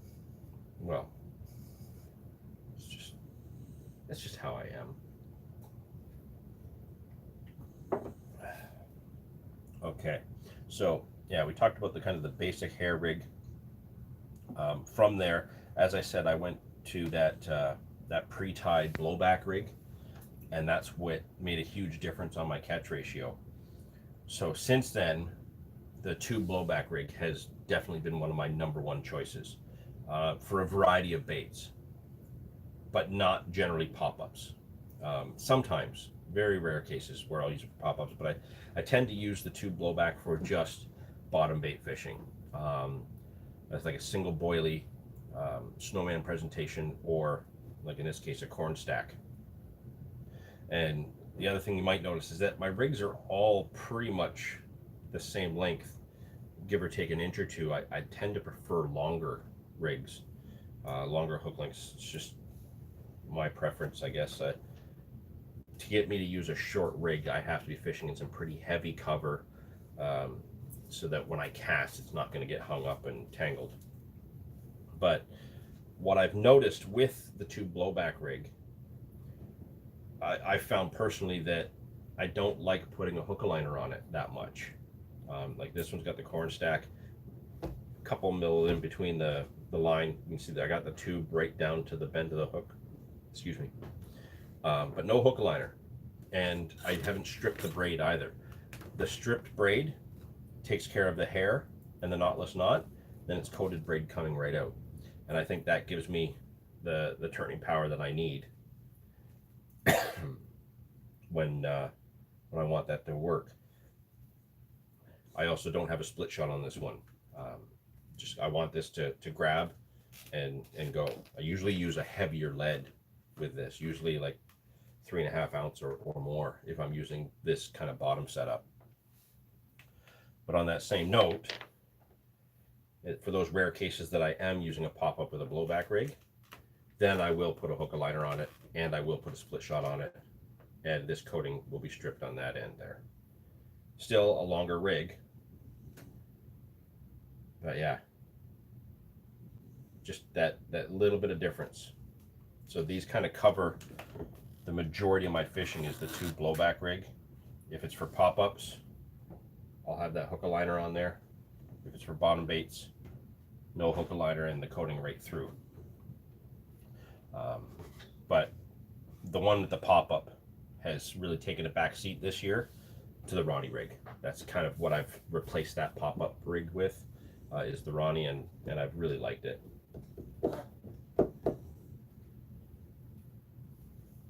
Well, that's just how I am. Okay, so yeah, we talked about the kind of the basic hair rig. From there, as I said, I went to that pre-tied blowback rig, and that's what made a huge difference on my catch ratio. So since then, the tube blowback rig has definitely been one of my #1 choices for a variety of baits, but not generally pop-ups. Sometimes, very rare cases where I'll use it for pop-ups, but I tend to use the tube blowback for just bottom bait fishing. That's like a single boilie, snowman presentation, or like in this case, a corn stack. And the other thing you might notice is that my rigs are all pretty much the same length, give or take an inch or two. I tend to prefer longer rigs, longer hook lengths. It's just my preference, I guess. To get me to use a short rig, I have to be fishing in some pretty heavy cover, so that when I cast, it's not going to get hung up and tangled. But what I've noticed with the tube blowback rig, I found personally that I don't like putting a hook liner on it that much. Like this one's got the corn stack, a couple mil in between the line. You can see that I got the tube right down to the bend of the hook. Excuse me. But no hook liner. And I haven't stripped the braid either. The stripped braid takes care of the hair and the knotless knot, then it's coated braid coming right out. And I think that gives me the turning power that I need when I want that to work. I also don't have a split shot on this one. I want this to grab and go. I usually use a heavier lead with this, usually like 3.5 ounce or more if I'm using this kind of bottom setup. But on that same note, for those rare cases that I am using a pop-up with a blowback rig, then I will put a hook liner on it, and I will put a split shot on it, and this coating will be stripped on that end there. Still a longer rig, but yeah. just that little bit of difference. So these kind of cover the majority of my fishing is the 2 blowback rig. If it's for pop-ups, I'll have that hook liner on there. If it's for bottom baits, no hook liner and the coating right through. But the one with the pop-up has really taken a back seat this year to the Ronnie rig. That's kind of what I've replaced that pop-up rig with, is the Ronnie, and I've really liked it. I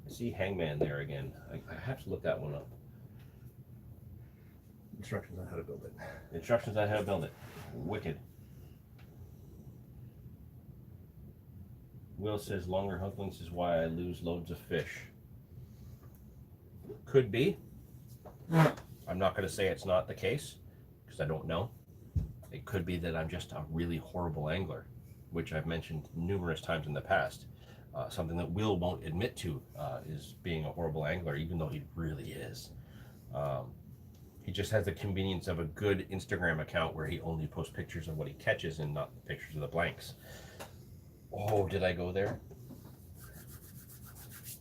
see Hangman there again. I have to look that one up. Instructions on how to build it. Instructions on how to build it. Wicked. Will says longer hook lengths is why I lose loads of fish. Could be. I'm not going to say it's not the case because I don't know. It could be that I'm just a really horrible angler, which I've mentioned numerous times in the past. Something that Will won't admit to is being a horrible angler, even though he really is. He just has the convenience of a good Instagram account where he only posts pictures of what he catches and not pictures of the blanks. Oh, did I go there?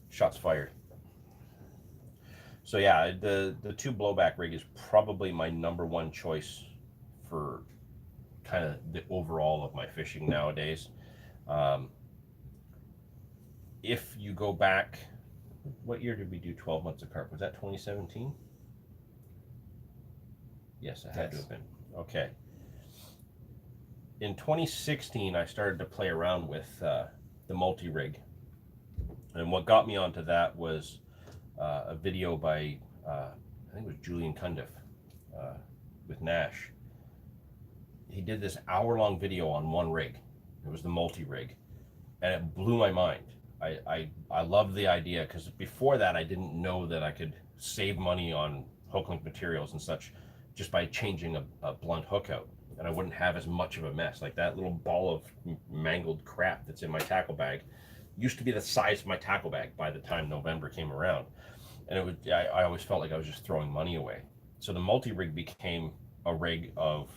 Shots fired. So yeah, the 2 blowback rig is probably my #1 choice for kind of the overall of my fishing nowadays. If you go back, what year did we do 12 months of carp? Was that 2017? Yes, it had to have been. Okay. In 2016, I started to play around with the multi-rig. And what got me onto that was a video by, I think it was Julian Cundiff with Nash. He did this hour-long video on one rig. It was the multi-rig. And it blew my mind. I loved the idea because before that, I didn't know that I could save money on hook link materials and such just by changing a blunt hook out. And I wouldn't have as much of a mess. Like that little ball of mangled crap that's in my tackle bag used to be the size of my tackle bag by the time November came around. And it would, I always felt like I was just throwing money away. So the multi-rig became a rig of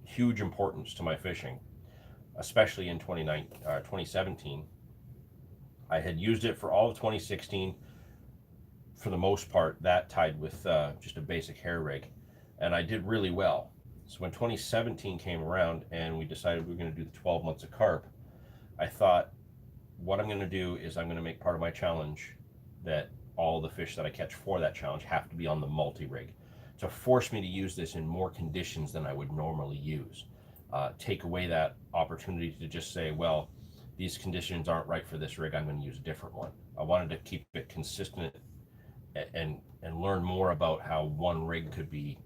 huge importance to my fishing, especially in 2017. I had used it for all of 2016 for the most part, that tied with just a basic hair rig, and I did really well. So when 2017 came around and we decided we were going to do the 12 months of carp, I thought, what I'm going to do is I'm going to make part of my challenge that all the fish that I catch for that challenge have to be on the multi-rig to force me to use this in more conditions than I would normally use. Take away that opportunity to just say, well, these conditions aren't right for this rig, I'm going to use a different one. I wanted to keep it consistent and learn more about how one rig could be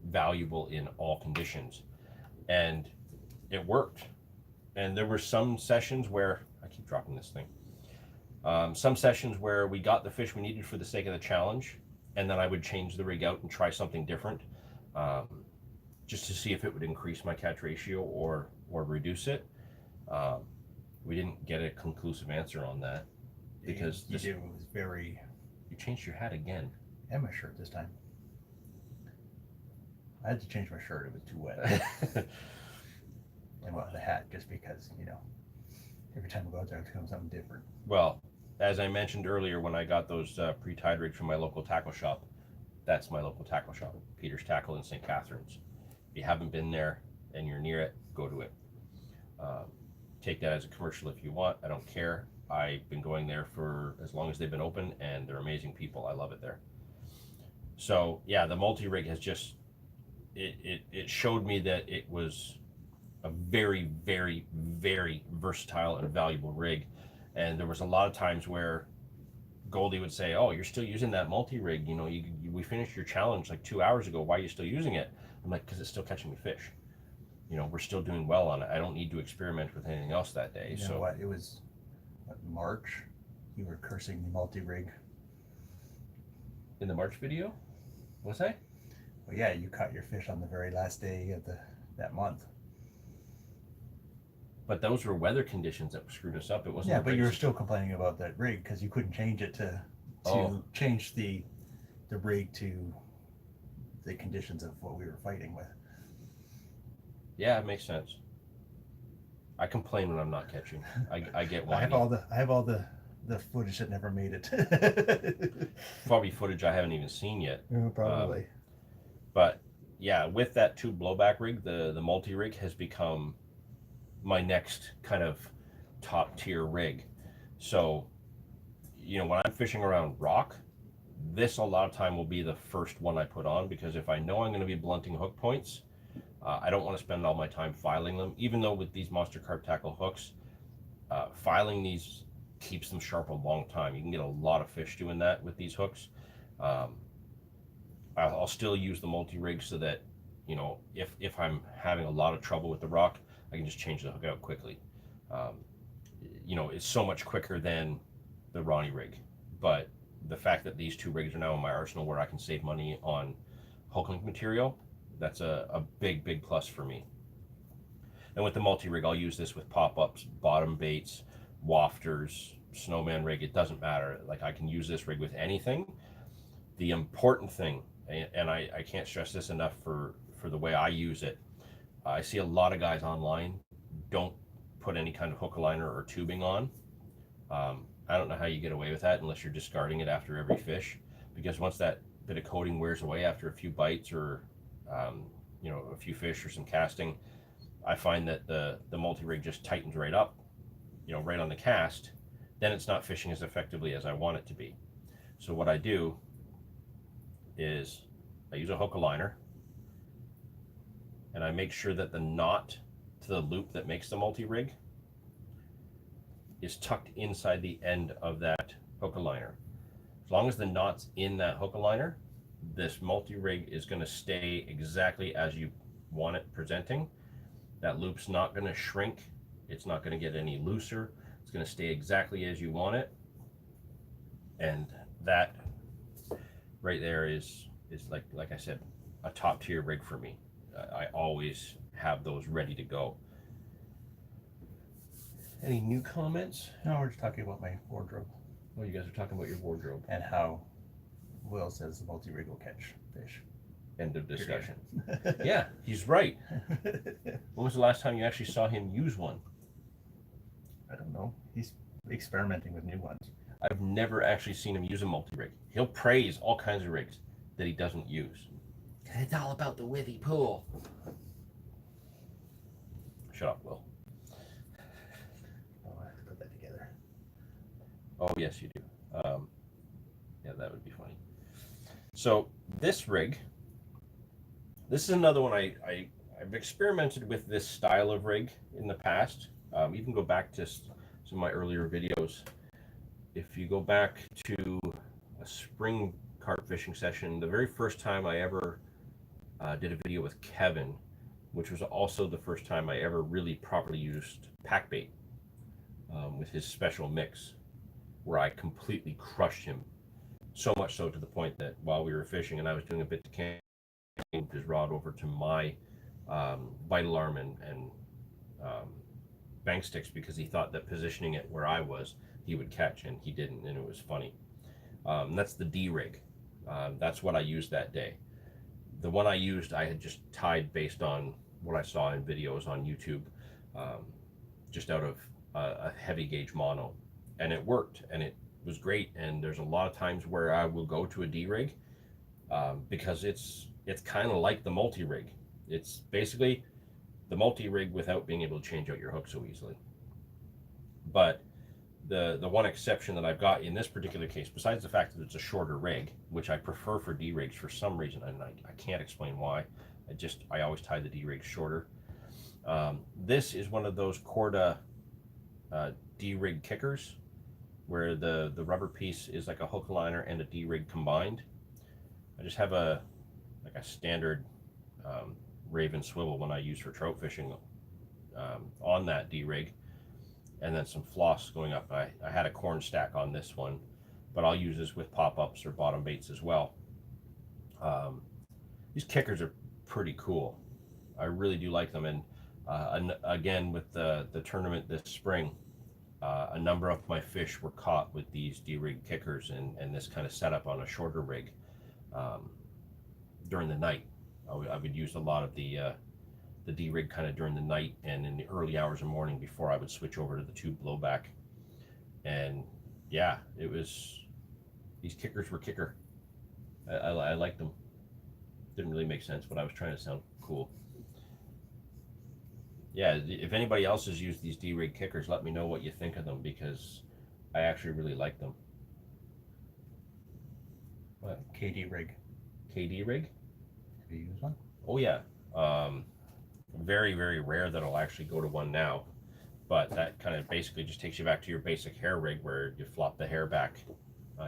valuable in all conditions. And it worked. And there were some sessions where, I keep dropping this thing, some sessions where we got the fish we needed for the sake of the challenge, and then I would change the rig out and try something different, just to see if it would increase my catch ratio or reduce it. We didn't get a conclusive answer on that because you did, it was very. You changed your hat again. And my shirt this time. I had to change my shirt; it was too wet. And well, the hat, just because, you know, every time I go out there, it becomes something different. Well, as I mentioned earlier, when I got those pre-tied rigs from my local tackle shop, that's my local tackle shop, Peter's Tackle in St. Catharines. If you haven't been there and you're near it, go to it. Take that as a commercial if you want. I don't care. I've been going there for as long as they've been open, and they're amazing people. I love it there. So yeah, the multi-rig has just, it showed me that it was a very, very, very versatile and valuable rig. And there was a lot of times where Goldie would say, oh, you're still using that multi-rig, you know, we finished your challenge like 2 hours ago, why are you still using it? I'm like, because it's still catching me fish. You know, we're still doing well on it. I don't need to experiment with anything else that day. You know what? It was March. You were cursing the multi-rig. In the March video? Was I? Well, yeah, you caught your fish on the very last day of that month. But those were weather conditions that screwed us up. It wasn't. Yeah, but you were still complaining about that rig because you couldn't change it to change the rig to the conditions of what we were fighting with. Yeah, it makes sense. I complain when I'm not catching. I get I have whiny. all the footage that never made it. Probably footage I haven't even seen yet. Yeah, probably. But yeah, with that tube blowback rig, the multi rig has become my next kind of top tier rig. So, you know, when I'm fishing around rock, this a lot of time will be the first one I put on, because if I know I'm going to be blunting hook points, I don't want to spend all my time filing them. Even though with these monster carp tackle hooks, filing these keeps them sharp a long time. You can get a lot of fish doing that with these hooks. Um, I'll still use the multi-rig so that, you know, if I'm having a lot of trouble with the rock, I can just change the hook out quickly. Um, you know, it's so much quicker than the Ronnie rig. But the fact that these two rigs are now in my arsenal where I can save money on hook link material, that's a big plus for me. And with the multi-rig, I'll use this with pop-ups, bottom baits, wafters, snowman rig. It doesn't matter. Like, I can use this rig with anything. The important thing, and I can't stress this enough for the way I use it, I see a lot of guys online don't put any kind of hook liner or tubing on. I don't know how you get away with that unless you're discarding it after every fish, because once that bit of coating wears away after a few bites or you know, a few fish or some casting, I find that the multi-rig just tightens right up, you know, right on the cast. Then it's not fishing as effectively as I want it to be. So what I do is I use a hook liner, and I make sure that the knot to the loop that makes the multi-rig is tucked inside the end of that hook liner. As long as the knot's in that hook liner, this multi-rig is going to stay exactly as you want it presenting. That loop's not going to shrink. It's not going to get any looser. It's going to stay exactly as you want it. And that right there is like I said, a top tier rig for me. I always have those ready to go. Any new comments? No, we're just talking about my wardrobe Oh, you guys are talking about your wardrobe. and how Will says the multi-rig will catch fish. End of discussion. Yeah, he's right. When was the last time you actually saw him use one? I don't know. He's experimenting with new ones. I've never actually seen him use a multi-rig. He'll praise all kinds of rigs that he doesn't use. It's all about the withy pool. Shut up, Will. Oh, I have to put that together. Oh, yes, you do. Yeah, that would be funny. So this rig, this is another one I've experimented with this style of rig in the past. You can go back to some of my earlier videos. If you go back to a spring carp fishing session, the very first time I ever did a video with Kevin, which was also the first time I ever really properly used pack bait with his special mix, where I completely crushed him. So much so to the point that while we were fishing and I was doing a bit to camp, he moved his rod over to my vital arm and bank sticks, because he thought that positioning it where I was, he would catch, and he didn't, and it was funny. That's the D rig. That's what I used that day. The one I used, I had just tied based on what I saw in videos on YouTube, just out of a heavy gauge mono, and it worked, and it was great. And there's a lot of times where I will go to a D rig because it's kind of like the multi rig. It's basically the multi rig without being able to change out your hook so easily. But the one exception that I've got in this particular case, besides the fact that it's a shorter rig, which I prefer for D rigs for some reason, and I can't explain why. I always tie the D rigs shorter. This is one of those Corda D rig kickers, where the rubber piece is like a hook liner and a D rig combined. I just have a standard Raven swivel when I use for trout fishing on that D rig, and then some floss going up. I had a corn stack on this one, but I'll use this with pop-ups or bottom baits as well. These kickers are pretty cool. I really do like them. And again, with the tournament this spring, a number of my fish were caught with these D-rig kickers and this kind of setup on a shorter rig during the night. I would use a lot of the the D-rig kind of during the night and in the early hours of morning before I would switch over to the tube blowback. And yeah, it was, these kickers were kicker. I liked them. Didn't really make sense, but I was trying to sound cool. Yeah, if anybody else has used these D-rig kickers, let me know what you think of them, because I actually really like them. What? KD rig. KD rig? Have you used one? Oh yeah. Very, very rare that I'll actually go to one now, but that kind of basically just takes you back to your basic hair rig where you flop the hair back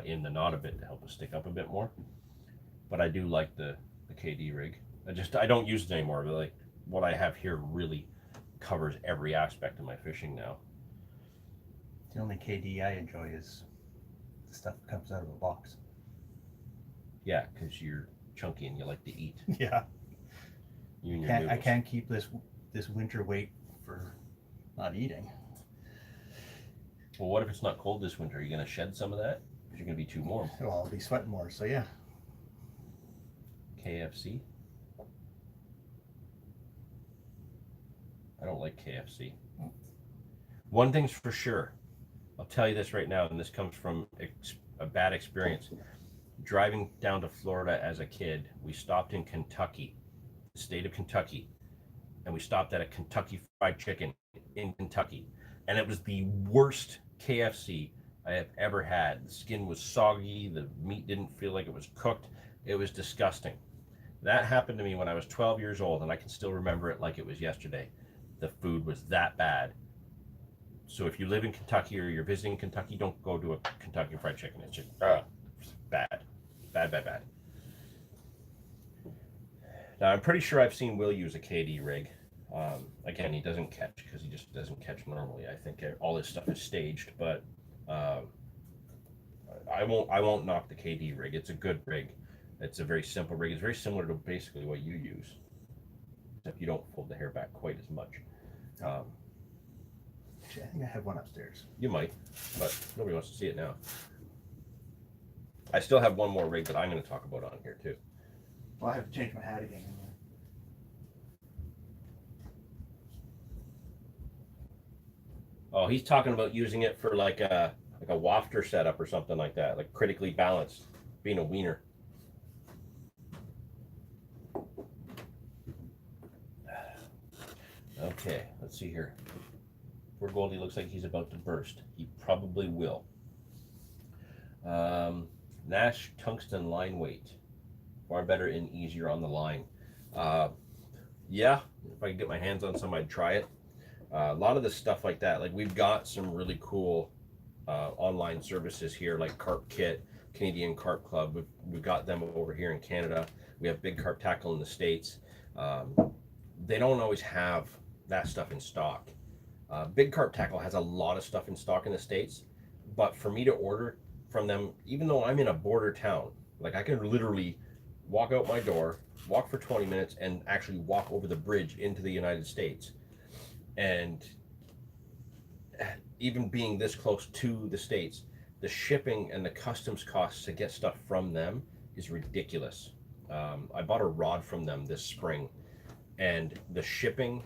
in the knot a bit to help it stick up a bit more. But I do like the KD rig. I don't use it anymore, but like what I have here really covers every aspect of my fishing now. The only KD I enjoy is the stuff that comes out of a box. Yeah, because you're chunky and you like to eat. Yeah. You and your I noodles. can't keep this winter weight for not eating. Well, what if it's not cold this winter? Are you going to shed some of that? Because you're going to be too warm. Well, I'll be sweating more, so yeah. KFC? I don't like KFC. One thing's for sure. I'll tell you this right now, and this comes from a bad experience. Driving down to Florida as a kid, we stopped in Kentucky, the state of Kentucky, and we stopped at a Kentucky Fried Chicken in Kentucky, and it was the worst KFC I have ever had. The skin was soggy, the meat didn't feel like it was cooked. It was disgusting. That happened to me when I was 12 years old, and I can still remember it like it was yesterday. The food was that bad. So if you live in Kentucky or you're visiting Kentucky, don't go to a Kentucky Fried Chicken. It's just bad. Bad. Now, I'm pretty sure I've seen Will use a KD rig. Again, he doesn't catch because he just doesn't catch normally. I think all his stuff is staged, but I won't knock the KD rig. It's a good rig. It's a very simple rig. It's very similar to basically what you use, except you don't fold the hair back quite as much. Actually, I think I have one upstairs. You might, but nobody wants to see it now. I still have one more rig that I'm going to talk about on here too. Well, I have to change my hat again. Oh, he's talking about using it for like a wafter setup or something like that, like critically balanced, being a wiener. Okay, let's see here. Poor Goldie looks like he's about to burst. He probably will. Nash tungsten line weight. Far better and easier on the line. Yeah, if I could get my hands on some, I'd try it. A lot of the stuff like that, like we've got some really cool online services here, like Carp Kit, Canadian Carp Club. We've got them over here in Canada. We have Big Carp Tackle in the States. They don't always have that stuff in stock. Big Carp Tackle has a lot of stuff in stock in the States, but for me to order from them, even though I'm in a border town, like I can literally walk out my door, walk for 20 minutes, and actually walk over the bridge into the United States. And even being this close to the States, the shipping and the customs costs to get stuff from them is ridiculous. I bought a rod from them this spring, and the shipping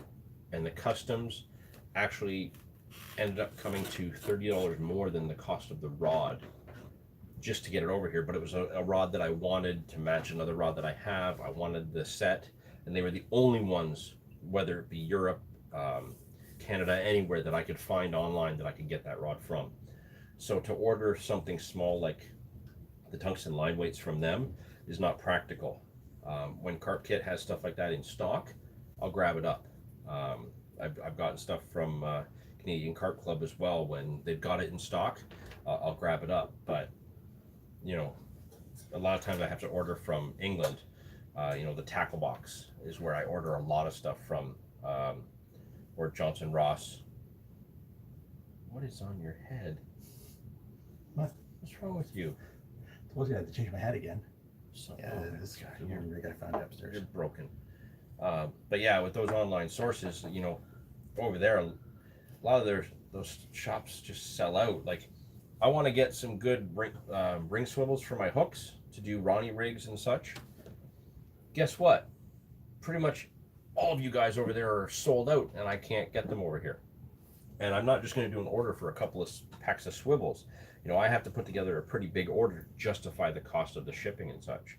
and the customs actually ended up coming to $30 more than the cost of the rod just to get it over here. But it was a rod that I wanted to match another rod that I have. I wanted the set, and they were the only ones, whether it be Europe, Canada, anywhere that I could find online that I could get that rod from. So to order something small like the tungsten line weights from them is not practical. When Carp Kit has stuff like that in stock, I'll grab it up. I've gotten stuff from Canadian Carp Club as well. When they've got it in stock, I'll grab it up. But you know, a lot of times I have to order from England. The tackle box is where I order a lot of stuff from, or Johnson Ross. What is on your head? What? What's wrong with you? I told you I had to change my hat again. So, Yeah, this guy, your rig I found upstairs. You're broken. But yeah, with those online sources, over there, a lot of those shops just sell out. Like, I want to get some good ring swivels for my hooks to do Ronnie rigs and such. Guess what? Pretty much all of you guys over there are sold out and I can't get them over here. And I'm not just going to do an order for a couple of packs of swivels. You know, I have to put together a pretty big order to justify the cost of the shipping and such.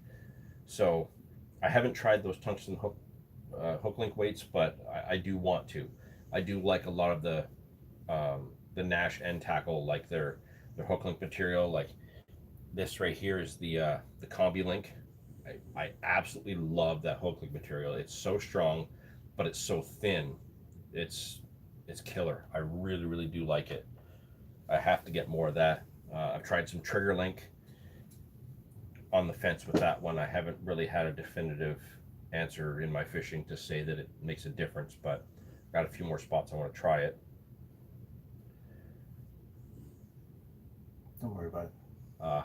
So I haven't tried those tungsten hook link weights, but I do want to. I do like a lot of the Nash end tackle, like their hook link material. Like this right here is the combi link. I absolutely love that hook link material. It's so strong, but it's so thin. It's killer. I really do like it. I have to get more of that. I've tried some trigger link on the fence with that one. I haven't really had a definitive answer in my fishing to say that it makes a difference, but got a few more spots I want to try it. Don't worry about it.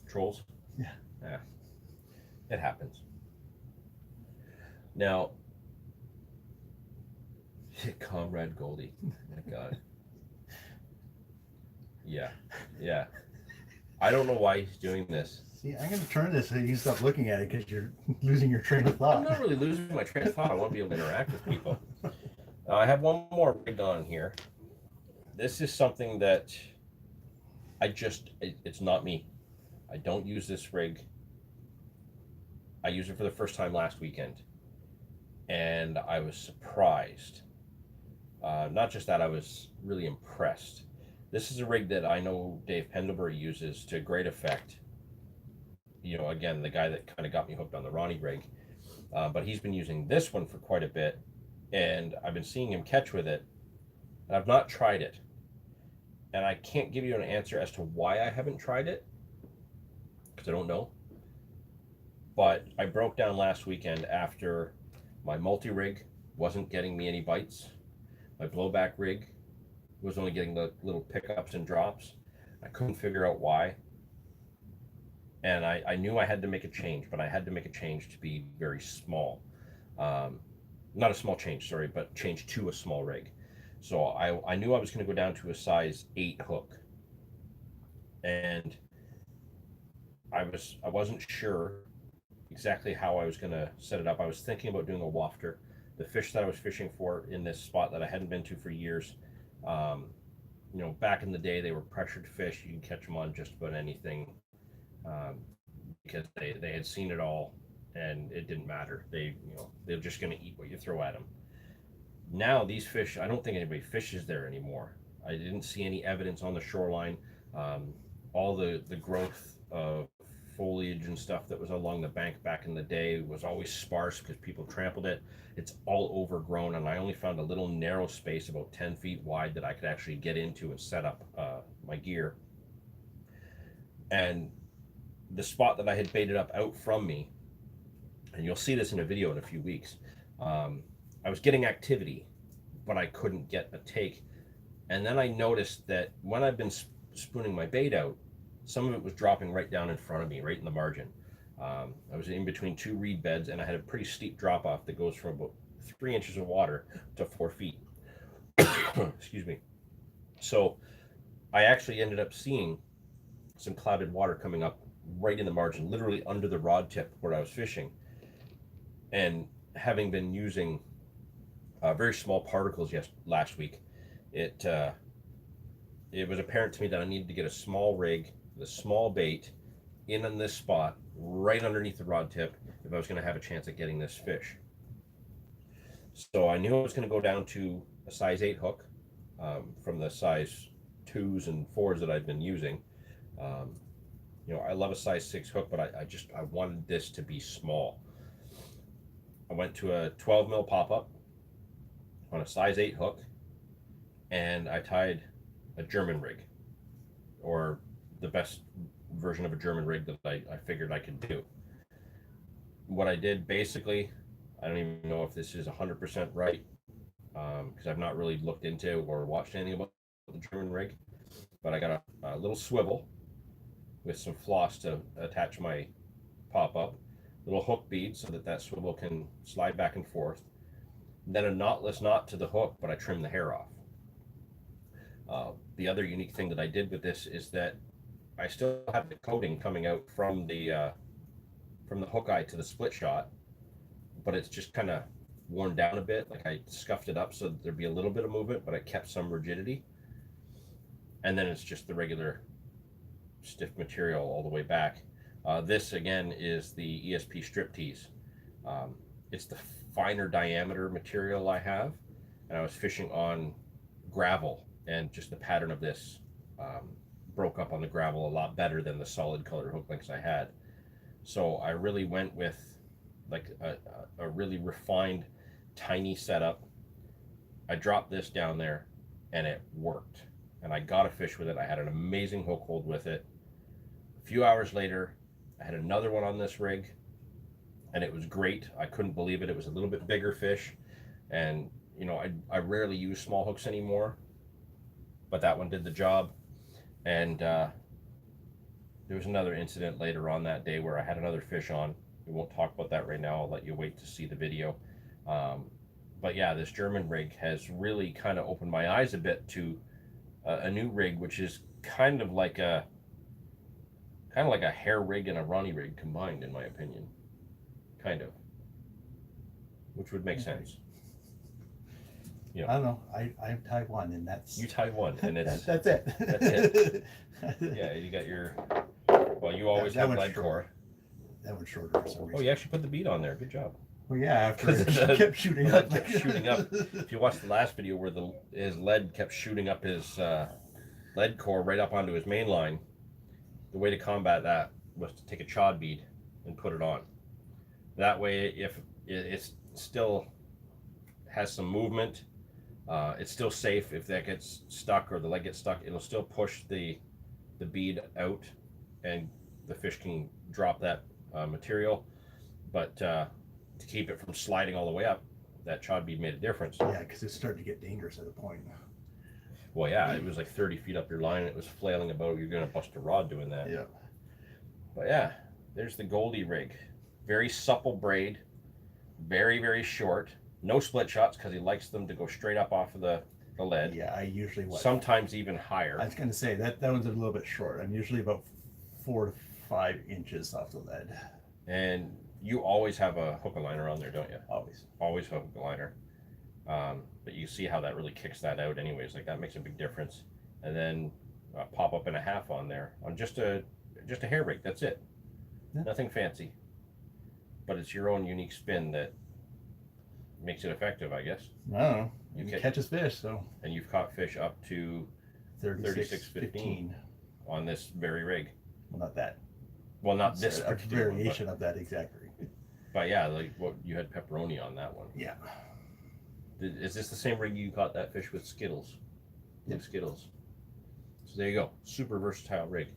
Trolls? Yeah. It happens. Now, Comrade Goldie. My God. Yeah. I don't know why he's doing this. See, I'm going to turn this so you can stop looking at it because you're losing your train of thought. I'm not really losing my train of thought. I want to be able to interact with people. I have one more rig on here. This is something that it's not me. I don't use this rig. I used it for the first time last weekend, and I was surprised. Not just that, I was really impressed. This is a rig that I know Dave Pendlebury uses to great effect. You know, again, the guy that kind of got me hooked on the Ronnie rig. But he's been using this one for quite a bit, and I've been seeing him catch with it, and I've not tried it. And I can't give you an answer as to why I haven't tried it, because I don't know. But I broke down last weekend after my multi-rig wasn't getting me any bites. My blowback rig was only getting the little pickups and drops. I couldn't figure out why. And I knew I had to make a change, but I had to make a change to be very small. Not a small change, sorry, but change to a small rig. So I knew I was going to go down to a size 8 hook. And I wasn't sure exactly how I was going to set it up. I was thinking about doing a wafter. The fish that I was fishing for in this spot that I hadn't been to for years, you know, back in the day, they were pressured fish. You can catch them on just about anything, because they had seen it all, and it didn't matter. They're just going to eat what you throw at them. Now these fish, I don't think anybody fishes there anymore. I didn't see any evidence on the shoreline. All the growth of foliage and stuff that was along the bank back in the day was always sparse because people trampled it. It's all overgrown, and I only found a little narrow space about 10 feet wide that I could actually get into and set up my gear. And the spot that I had baited up out from me, and you'll see this in a video in a few weeks, I was getting activity, but I couldn't get a take. And then I noticed that when I've been spooning my bait out, some of it was dropping right down in front of me, right in the margin. I was in between 2 reed beds, and I had a pretty steep drop off that goes from about 3 inches of water to 4 feet. Excuse me. So I actually ended up seeing some clouded water coming up right in the margin, literally under the rod tip where I was fishing. And having been using very small particles last week, it was apparent to me that I needed to get a small rig, the small bait, in on this spot, right underneath the rod tip, if I was going to have a chance at getting this fish. So I knew I was going to go down to a size 8 hook from the size 2s and 4s that I've been using. You know, I love a size 6 hook, but I wanted this to be small. I went to a 12 mil pop-up on a size 8 hook, and I tied a German rig, or the best version of a German rig that I figured I could do. What I did, basically, I don't even know if this is 100% right, because I've not really looked into or watched anything about the German rig, but I got a little swivel with some floss to attach my pop-up, little hook bead so that swivel can slide back and forth, then a knotless knot to the hook, but I trimmed the hair off. The other unique thing that I did with this is that I still have the coating coming out from the hook eye to the split shot, but it's just kind of worn down a bit. Like I scuffed it up so that there'd be a little bit of movement, but I kept some rigidity. And then it's just the regular stiff material all the way back. This again is the ESP strip tease. It's the finer diameter material I have, and I was fishing on gravel, and just the pattern of this broke up on the gravel a lot better than the solid color hook links I had. So I really went with like a really refined, tiny setup. I dropped this down there, and it worked. And I got a fish with it. I had an amazing hook hold with it. A few hours later, I had another one on this rig, and it was great. I couldn't believe it. It was a little bit bigger fish, and you know, I rarely use small hooks anymore, but that one did the job. And there was another incident later on that day where I had another fish on. We won't talk about that right now. I'll let you wait to see the video. But yeah, this German rig has really kind of opened my eyes a bit to a new rig, which is kind of like a hair rig and a Ronnie rig combined, in my opinion. Kind of. Which would make sense. You know, I don't know. I'm Taiwan, and that's you tie one, and it's that's it. That's it. Yeah, you got your. Well, you always have lead core. That one's shorter for some reason. Oh, you actually put the bead on there. Good job. Well, yeah, after it kept shooting lead up. kept shooting up. If you watched the last video where his lead kept shooting up his lead core right up onto his main line, the way to combat that was to take a chod bead and put it on. That way, if it still has some movement, it's still safe. If that gets stuck or the leg gets stuck, it'll still push the bead out, and the fish can drop that material. But to keep it from sliding all the way up, that chod bead made a difference. Yeah, because it's starting to get dangerous at a point. Well, yeah, it was like 30 feet up your line, and it was flailing about. You're going to bust a rod doing that. Yeah. But yeah, there's the Goldie rig. Very supple braid, very, very short. No split shots because he likes them to go straight up off of the lead. Yeah, I usually sometimes even higher. I was going to say that one's a little bit short. I'm usually about 4 to 5 inches off the lead. And you always have a hook liner on there, don't you? Always. Always hook liner. But you see how that really kicks that out anyways. Like that makes a big difference. And then pop up and a half on there on just a hair rig. That's it. Yeah. Nothing fancy. But it's your own unique spin that makes it effective, I guess. I don't know. You catches fish, so. And you've caught fish up to 36.15 on this very rig. Well, not that. Well, not this particular variation of that exact rig. But yeah, like what you had pepperoni on that one. Yeah. Is this the same rig you caught that fish with Skittles? Yep. Skittles. So there you go. Super versatile rig.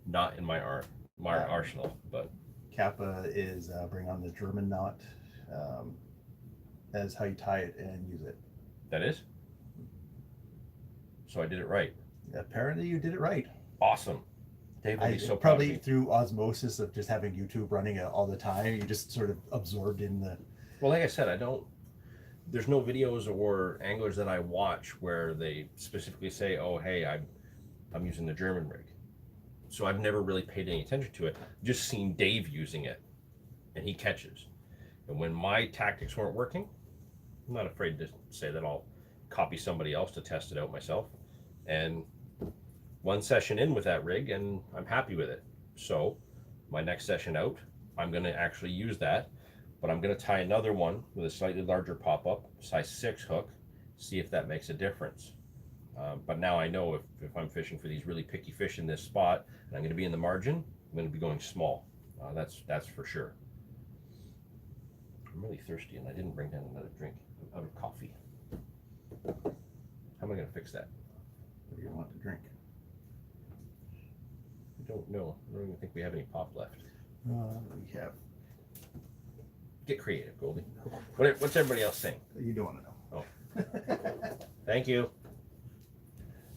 Not in my arsenal, but. Kappa is bring on the German knot as how you tie it and use it. That is? So I did it right. Apparently you did it right. Awesome. Dave will be so proud probably of me. through osmosis of just having YouTube running all the time, you just sort of absorbed in the. Well, like I said, there's no videos or anglers that I watch where they specifically say, oh, hey, I'm using the German rig. So I've never really paid any attention to it. Just seen Dave using it, and he catches. And when my tactics weren't working, I'm not afraid to say that I'll copy somebody else to test it out myself. And one session in with that rig, and I'm happy with it. So my next session out, I'm going to actually use that, but I'm going to tie another one with a slightly larger pop-up, size 6 hook, see if that makes a difference. But now I know if I'm fishing for these really picky fish in this spot, and I'm going to be in the margin, I'm going to be going small. That's for sure. I'm really thirsty, and I didn't bring down another drink. I'm out of coffee. How am I going to fix that? What do you want to drink? I don't know. I don't even think we have any pop left. We have. Get creative, Goldie. What's everybody else saying? You don't want to know. Oh. Thank you.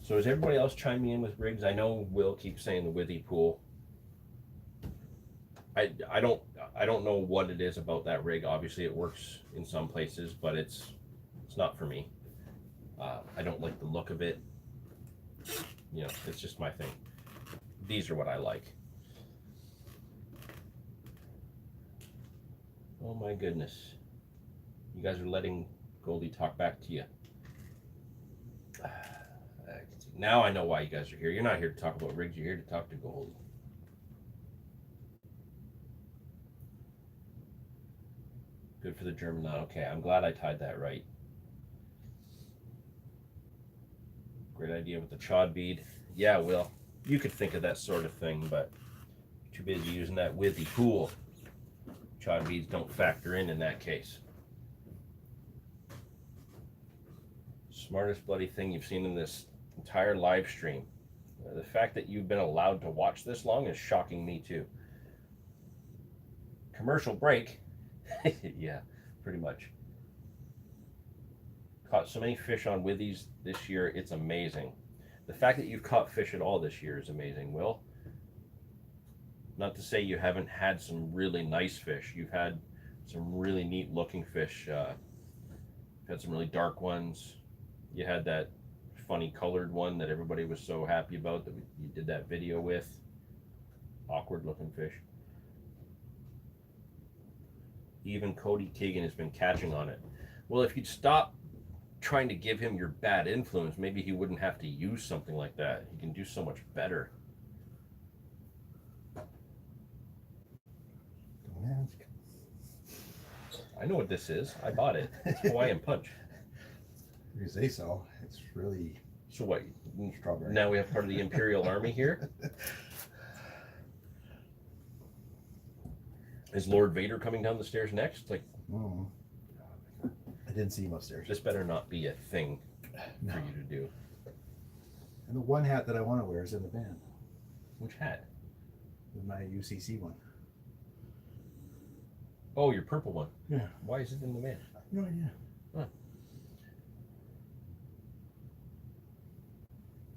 So is everybody else chiming in with rigs? I know Will keeps saying the Withy pool. I don't know what it is about that rig. Obviously it works in some places, but it's not for me. I don't like the look of it. You know, it's just my thing. These are what I like. Oh my goodness. You guys are letting Goldie talk back to you. Now I know why you guys are here. You're not here to talk about rigs. You're here to talk to Goldie. Good for the German knot. Okay, I'm glad I tied that right. Great idea with the chod bead. Yeah, Will, you could think of that sort of thing, but too busy using that withy pool. Chod beads don't factor in that case. Smartest bloody thing you've seen in this entire live stream. The fact that you've been allowed to watch this long is shocking me too. Commercial break. Yeah, pretty much. Caught so many fish on withies this year, it's amazing. The fact that you've caught fish at all this year is amazing, Will. Not to say you haven't had some really nice fish. You've had some really neat looking fish. You've had some really dark ones. You had that funny colored one that everybody was so happy about that you did that video with. Awkward looking fish. Even Cody Keegan has been catching on it. Well, if you'd stop trying to give him your bad influence, maybe he wouldn't have to use something like that. He can do so much better. I know what this is. I bought it. It's Hawaiian Punch. You say so. It's really So what? strawberry. Now we have part of the Imperial Army here? Is Lord Vader coming down the stairs next? Like, I didn't see him upstairs. this better not be a thing for you to do. And the one hat that I want to wear is in the van. Which hat? My UCC one. Oh, your purple one. Yeah. Why is it in the van? No idea. Huh.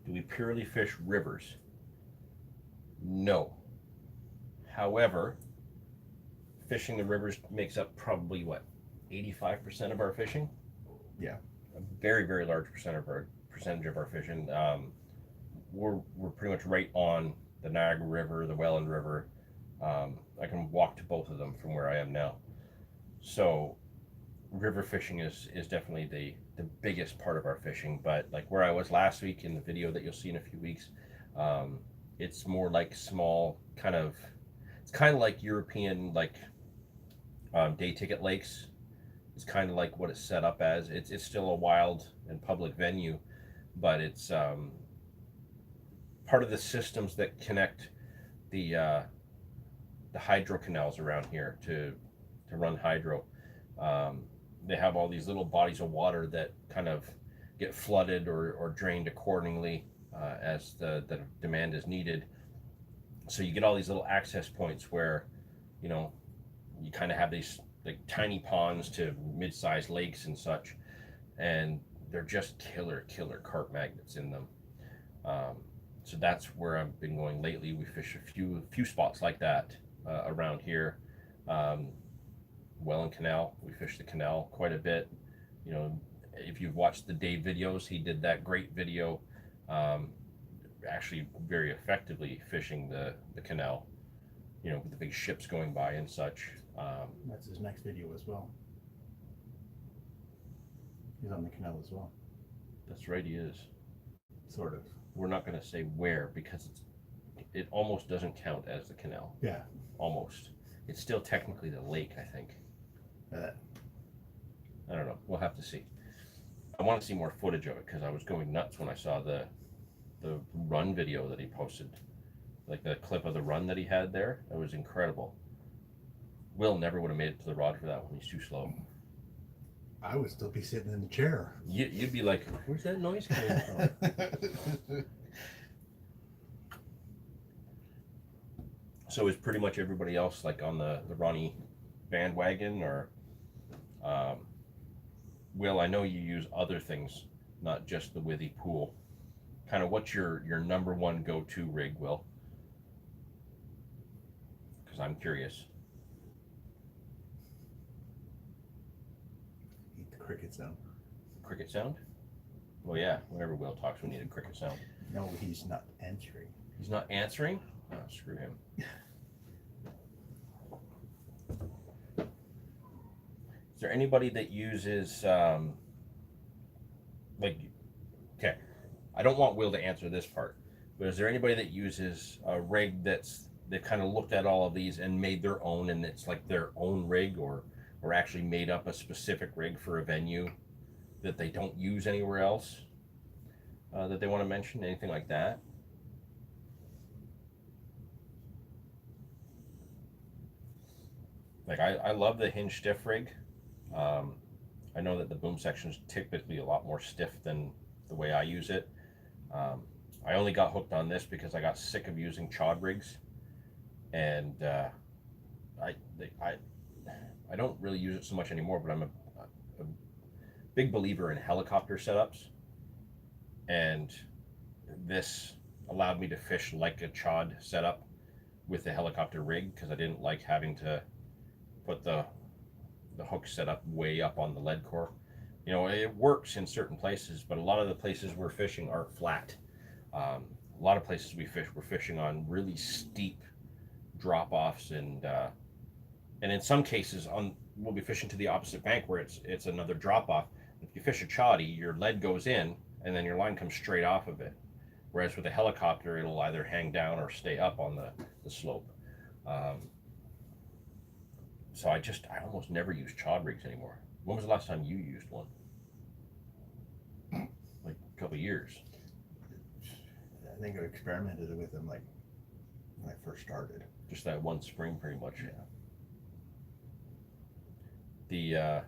Do we purely fish rivers? No. However, fishing the rivers makes up probably what, 85% of our fishing? Yeah. A very, very large percentage of our fishing. We're pretty much right on the Niagara River, the Welland River. I can walk to both of them from where I am now. So river fishing is definitely the biggest part of our fishing. But like where I was last week in the video that you'll see in a few weeks, it's more like small kind of, it's kind of like European like day ticket lakes. It's kind of like what it's set up as. It's still a wild and public venue, but it's part of the systems that connect the hydro canals around here to run hydro. They have all these little bodies of water that kind of get flooded or drained accordingly as the demand is needed. So you get all these little access points where, you know, you kind of have these like tiny ponds to mid-sized lakes and such, and they're just killer carp magnets in them. So that's where I've been going lately. We fish a few spots like that around here. Welland Canal, we fish the canal quite a bit. You know, if you've watched the Dave videos, he did that great video, actually very effectively fishing the canal, you know, with the big ships going by and such. That's his next video as well. He's on the canal as well. That's right, he is. Sort of. We're not going to say where because it almost doesn't count as the canal. Yeah. Almost. It's still technically the lake, I think. I don't know. We'll have to see. I want to see more footage of it because I was going nuts when I saw the run video that he posted. Like the clip of the run that he had there. It was incredible. Will never would have made it to the rod for that one. He's too slow. I would still be sitting in the chair. You'd be like, where's that noise coming from? So is pretty much everybody else like on the Ronnie bandwagon, or Will, I know you use other things, not just the withy pool. Kind of what's your number one go-to rig, Will? Because I'm curious. Eat the cricket sound. Cricket sound? Well, yeah, whenever Will talks, we need a cricket sound. No, he's not answering. He's not answering? Oh, screw him. Is there anybody that uses like, okay, I don't want Will to answer this part, but is there anybody that uses a rig they've kind of looked at all of these and made their own, and it's like their own rig, or actually made up a specific rig for a venue that they don't use anywhere else, that they want to mention? Anything like that? Like, I love the hinge stiff rig. Um, I know that the boom section is typically a lot more stiff than the way I use it. Um, I only got hooked on this because I got sick of using chod rigs, and I, I I don't really use it so much anymore. But I'm a big believer in helicopter setups, and this allowed me to fish like a chod setup with the helicopter rig, because I didn't like having to put the hook set up way up on the lead core. You know, it works in certain places, but a lot of the places we're fishing aren't flat. A lot of places we're fishing on really steep drop offs, and in some cases we'll be fishing to the opposite bank where it's another drop off. If you fish a choddy, your lead goes in and then your line comes straight off of it. Whereas with a helicopter, it'll either hang down or stay up on the slope. So I almost never use chod rigs anymore. When was the last time you used one? Like a couple of years. I think I experimented with them like when I first started. Just that one spring, pretty much. Yeah.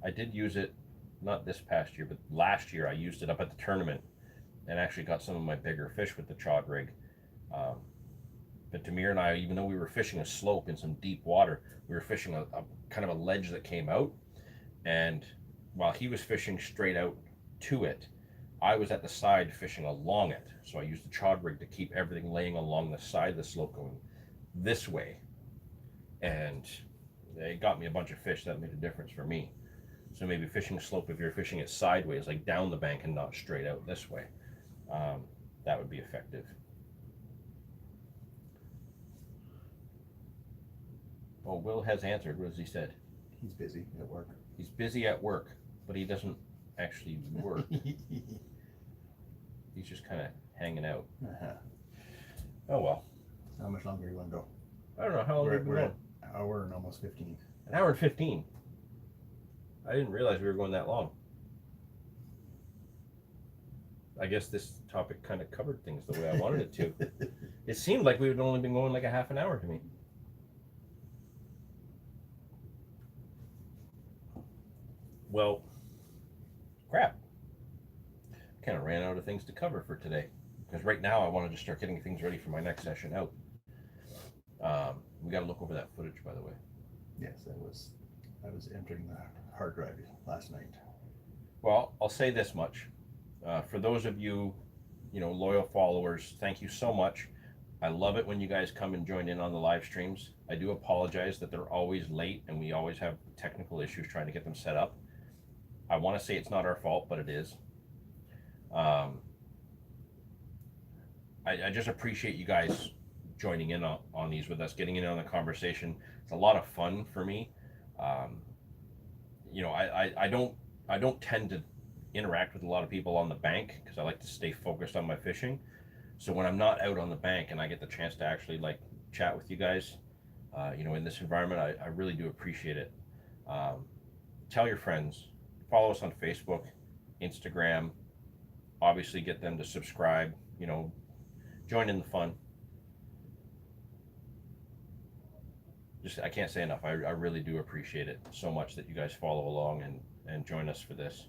I did use it, not this past year, but last year I used it up at the tournament, and actually got some of my bigger fish with the chod rig. Um, but Demir and I, even though we were fishing a slope in some deep water, we were fishing a kind of a ledge that came out, and while he was fishing straight out to it, I was at the side fishing along it. So I used the chod rig to keep everything laying along the side of the slope going this way, and it got me a bunch of fish. That made a difference for me. So maybe fishing a slope, if you're fishing it sideways, like down the bank and not straight out this way, that would be effective. Well, Will has answered. What has he said? He's busy at work. He's busy at work, but he doesn't actually work. He's just kind of hanging out. Uh-huh. Oh well. How much longer do you want to go? I don't know how long we've been going. An hour and almost 15. An hour and 15. I didn't realize we were going that long. I guess this topic kind of covered things the way I wanted it to. It seemed like we had only been going like a half an hour to me. Well, crap. Kind of ran out of things to cover for today. Because right now I wanted to start getting things ready for my next session out. We got to look over that footage, by the way. Yes, I was entering the hard drive last night. Well, I'll say this much. For those of you, loyal followers, thank you so much. I love it when you guys come and join in on the live streams. I do apologize that they're always late and we always have technical issues trying to get them set up. I want to say it's not our fault, but it is. I just appreciate you guys joining in on these with us, getting in on the conversation. It's a lot of fun for me. I don't tend to interact with a lot of people on the bank because I like to stay focused on my fishing. So when I'm not out on the bank and I get the chance to actually like chat with you guys, in this environment, I really do appreciate it. Tell your friends, follow us on Facebook, Instagram, obviously get them to subscribe, join in the fun. I can't say enough. I really do appreciate it so much that you guys follow along and join us for this.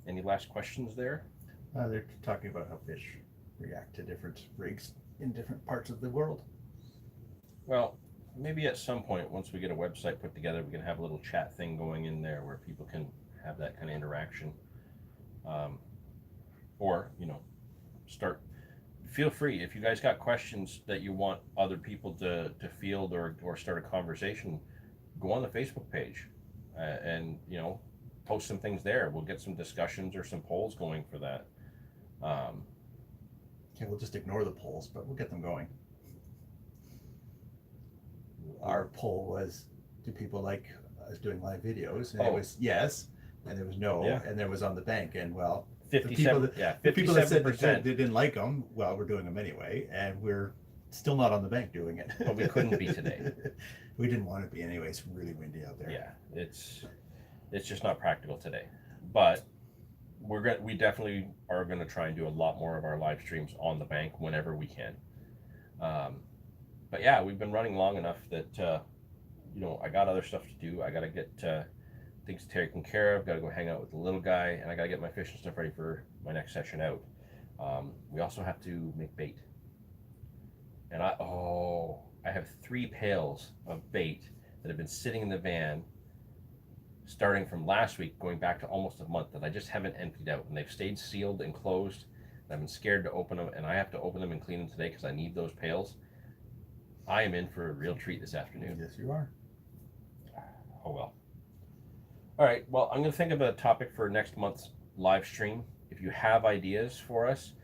Any last questions there? They're talking about how fish react to different rigs in different parts of the world. Well, maybe at some point, once we get a website put together, we can have a little chat thing going in there where people can have that kind of interaction. Or, start. Feel free, if you guys got questions that you want other people to field or start a conversation, go on the Facebook page and post some things there. We'll get some discussions or some polls going for that. Okay, we'll just ignore the polls, but we'll get them going. Our poll was, do people like us doing live videos? And Oh. it was yes, and there was no, Yeah. and there was on the bank. And well, 57, the people that said 57%. they didn't like them, well, we're doing them anyway, and we're still not on the bank doing it. But we couldn't be today. We didn't want to be anyway. It's really windy out there. Yeah, it's just not practical today. But we definitely are gonna try and do a lot more of our live streams on the bank whenever we can. But yeah, we've been running long enough that you know, I got other stuff to do. I gotta get things taken care of. Gotta go hang out with the little guy, and I gotta get my fishing stuff ready for my next session out. We also have to make bait, and I have 3 pails of bait that have been sitting in the van starting from last week, going back to almost a month, that I just haven't emptied out, and they've stayed sealed and closed. And I've been scared to open them, and I have to open them and clean them today because I need those pails. I am in for a real treat this afternoon. Yes, you are. Oh well. All right, well, I'm going to think of a topic for next month's live stream. If you have ideas for us,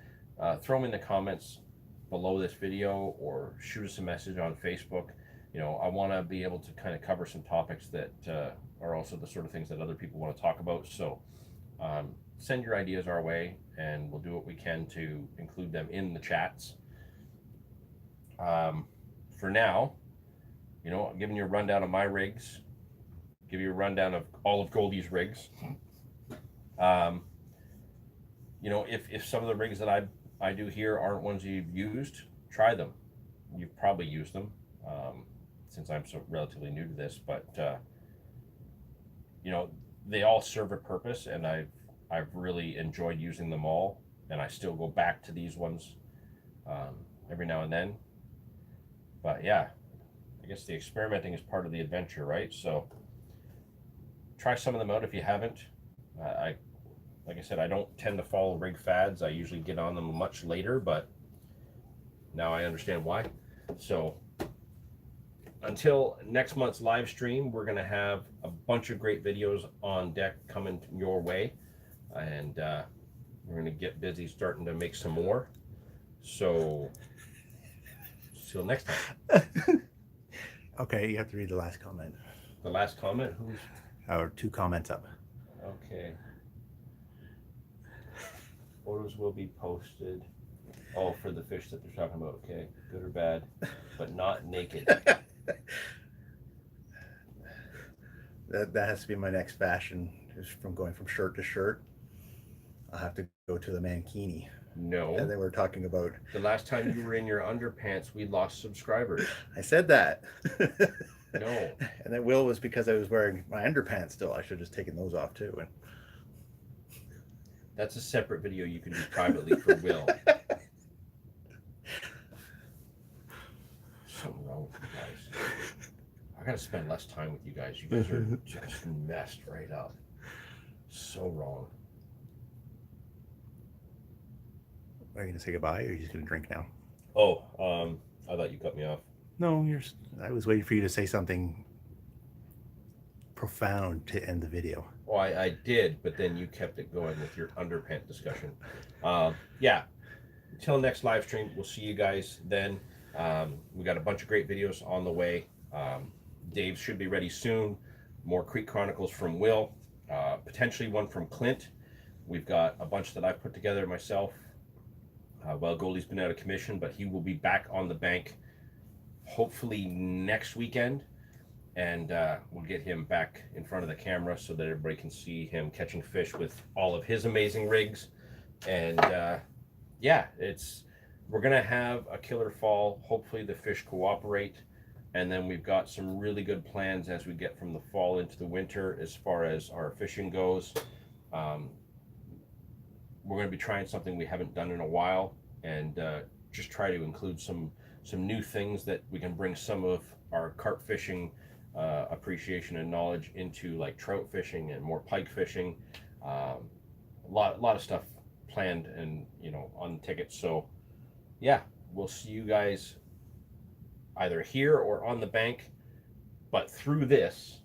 throw them in the comments below this video or shoot us a message on Facebook. You know, I want to be able to kind of cover some topics that are also the sort of things that other people want to talk about. So send your ideas our way, and we'll do what we can to include them in the chats. For now, you know, I'm giving you a rundown of my rigs, give you a rundown of all of Goldie's rigs. You know, if some of the rigs that I do here aren't ones you've used, try them. You've probably used them, since I'm so relatively new to this, but you know, they all serve a purpose, and I've really enjoyed using them all, and I still go back to these ones every now and then. But yeah, I guess the experimenting is part of the adventure, right? So try some of them out if you haven't. Like I said, I don't tend to follow rig fads. I usually get on them much later, but now I understand why. So until next month's live stream, we're going to have a bunch of great videos on deck coming your way, and we're going to get busy starting to make some more. So till next time. Okay, you have to read the last comment. The last comment? Who's? Or 2 comments up. Okay. Photos will be posted. Oh, for the fish that they're talking about. Okay, good or bad, but not naked. That has to be my next fashion, is from going from shirt to shirt. I'll have to go to the mankini. No. And then we're talking about, The last time you were in your underpants, we lost subscribers. I said that. No. And then Will was because I was wearing my underpants still. I should have just taken those off too. And That's a separate video you can do privately for Will. Something wrong with you guys. I gotta spend less time with you guys. You guys are just messed right up. So wrong. are you going to say goodbye, or are you just going to drink now? Oh, I thought you cut me off. No, I was waiting for you to say something profound to end the video. Oh, I did, but then you kept it going with your underpant discussion. Yeah. Until next live stream, we'll see you guys then. We got a bunch of great videos on the way. Dave should be ready soon. More Creek Chronicles from Will. Potentially one from Clint. We've got a bunch that I've put together myself. Well, Goldie's been out of commission, but he will be back on the bank hopefully next weekend. And we'll get him back in front of the camera so that everybody can see him catching fish with all of his amazing rigs. And yeah, we're gonna have a killer fall. Hopefully the fish cooperate, and then we've got some really good plans as we get from the fall into the winter as far as our fishing goes. We're gonna be trying something we haven't done in a while, and just try to include some new things that we can bring some of our carp fishing appreciation and knowledge into, like trout fishing and more pike fishing. A lot of stuff planned and on tickets. So yeah, we'll see you guys either here or on the bank, but through this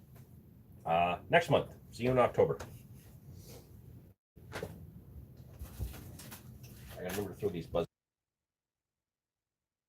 next month. See you in October. I gotta remember to throw these buzz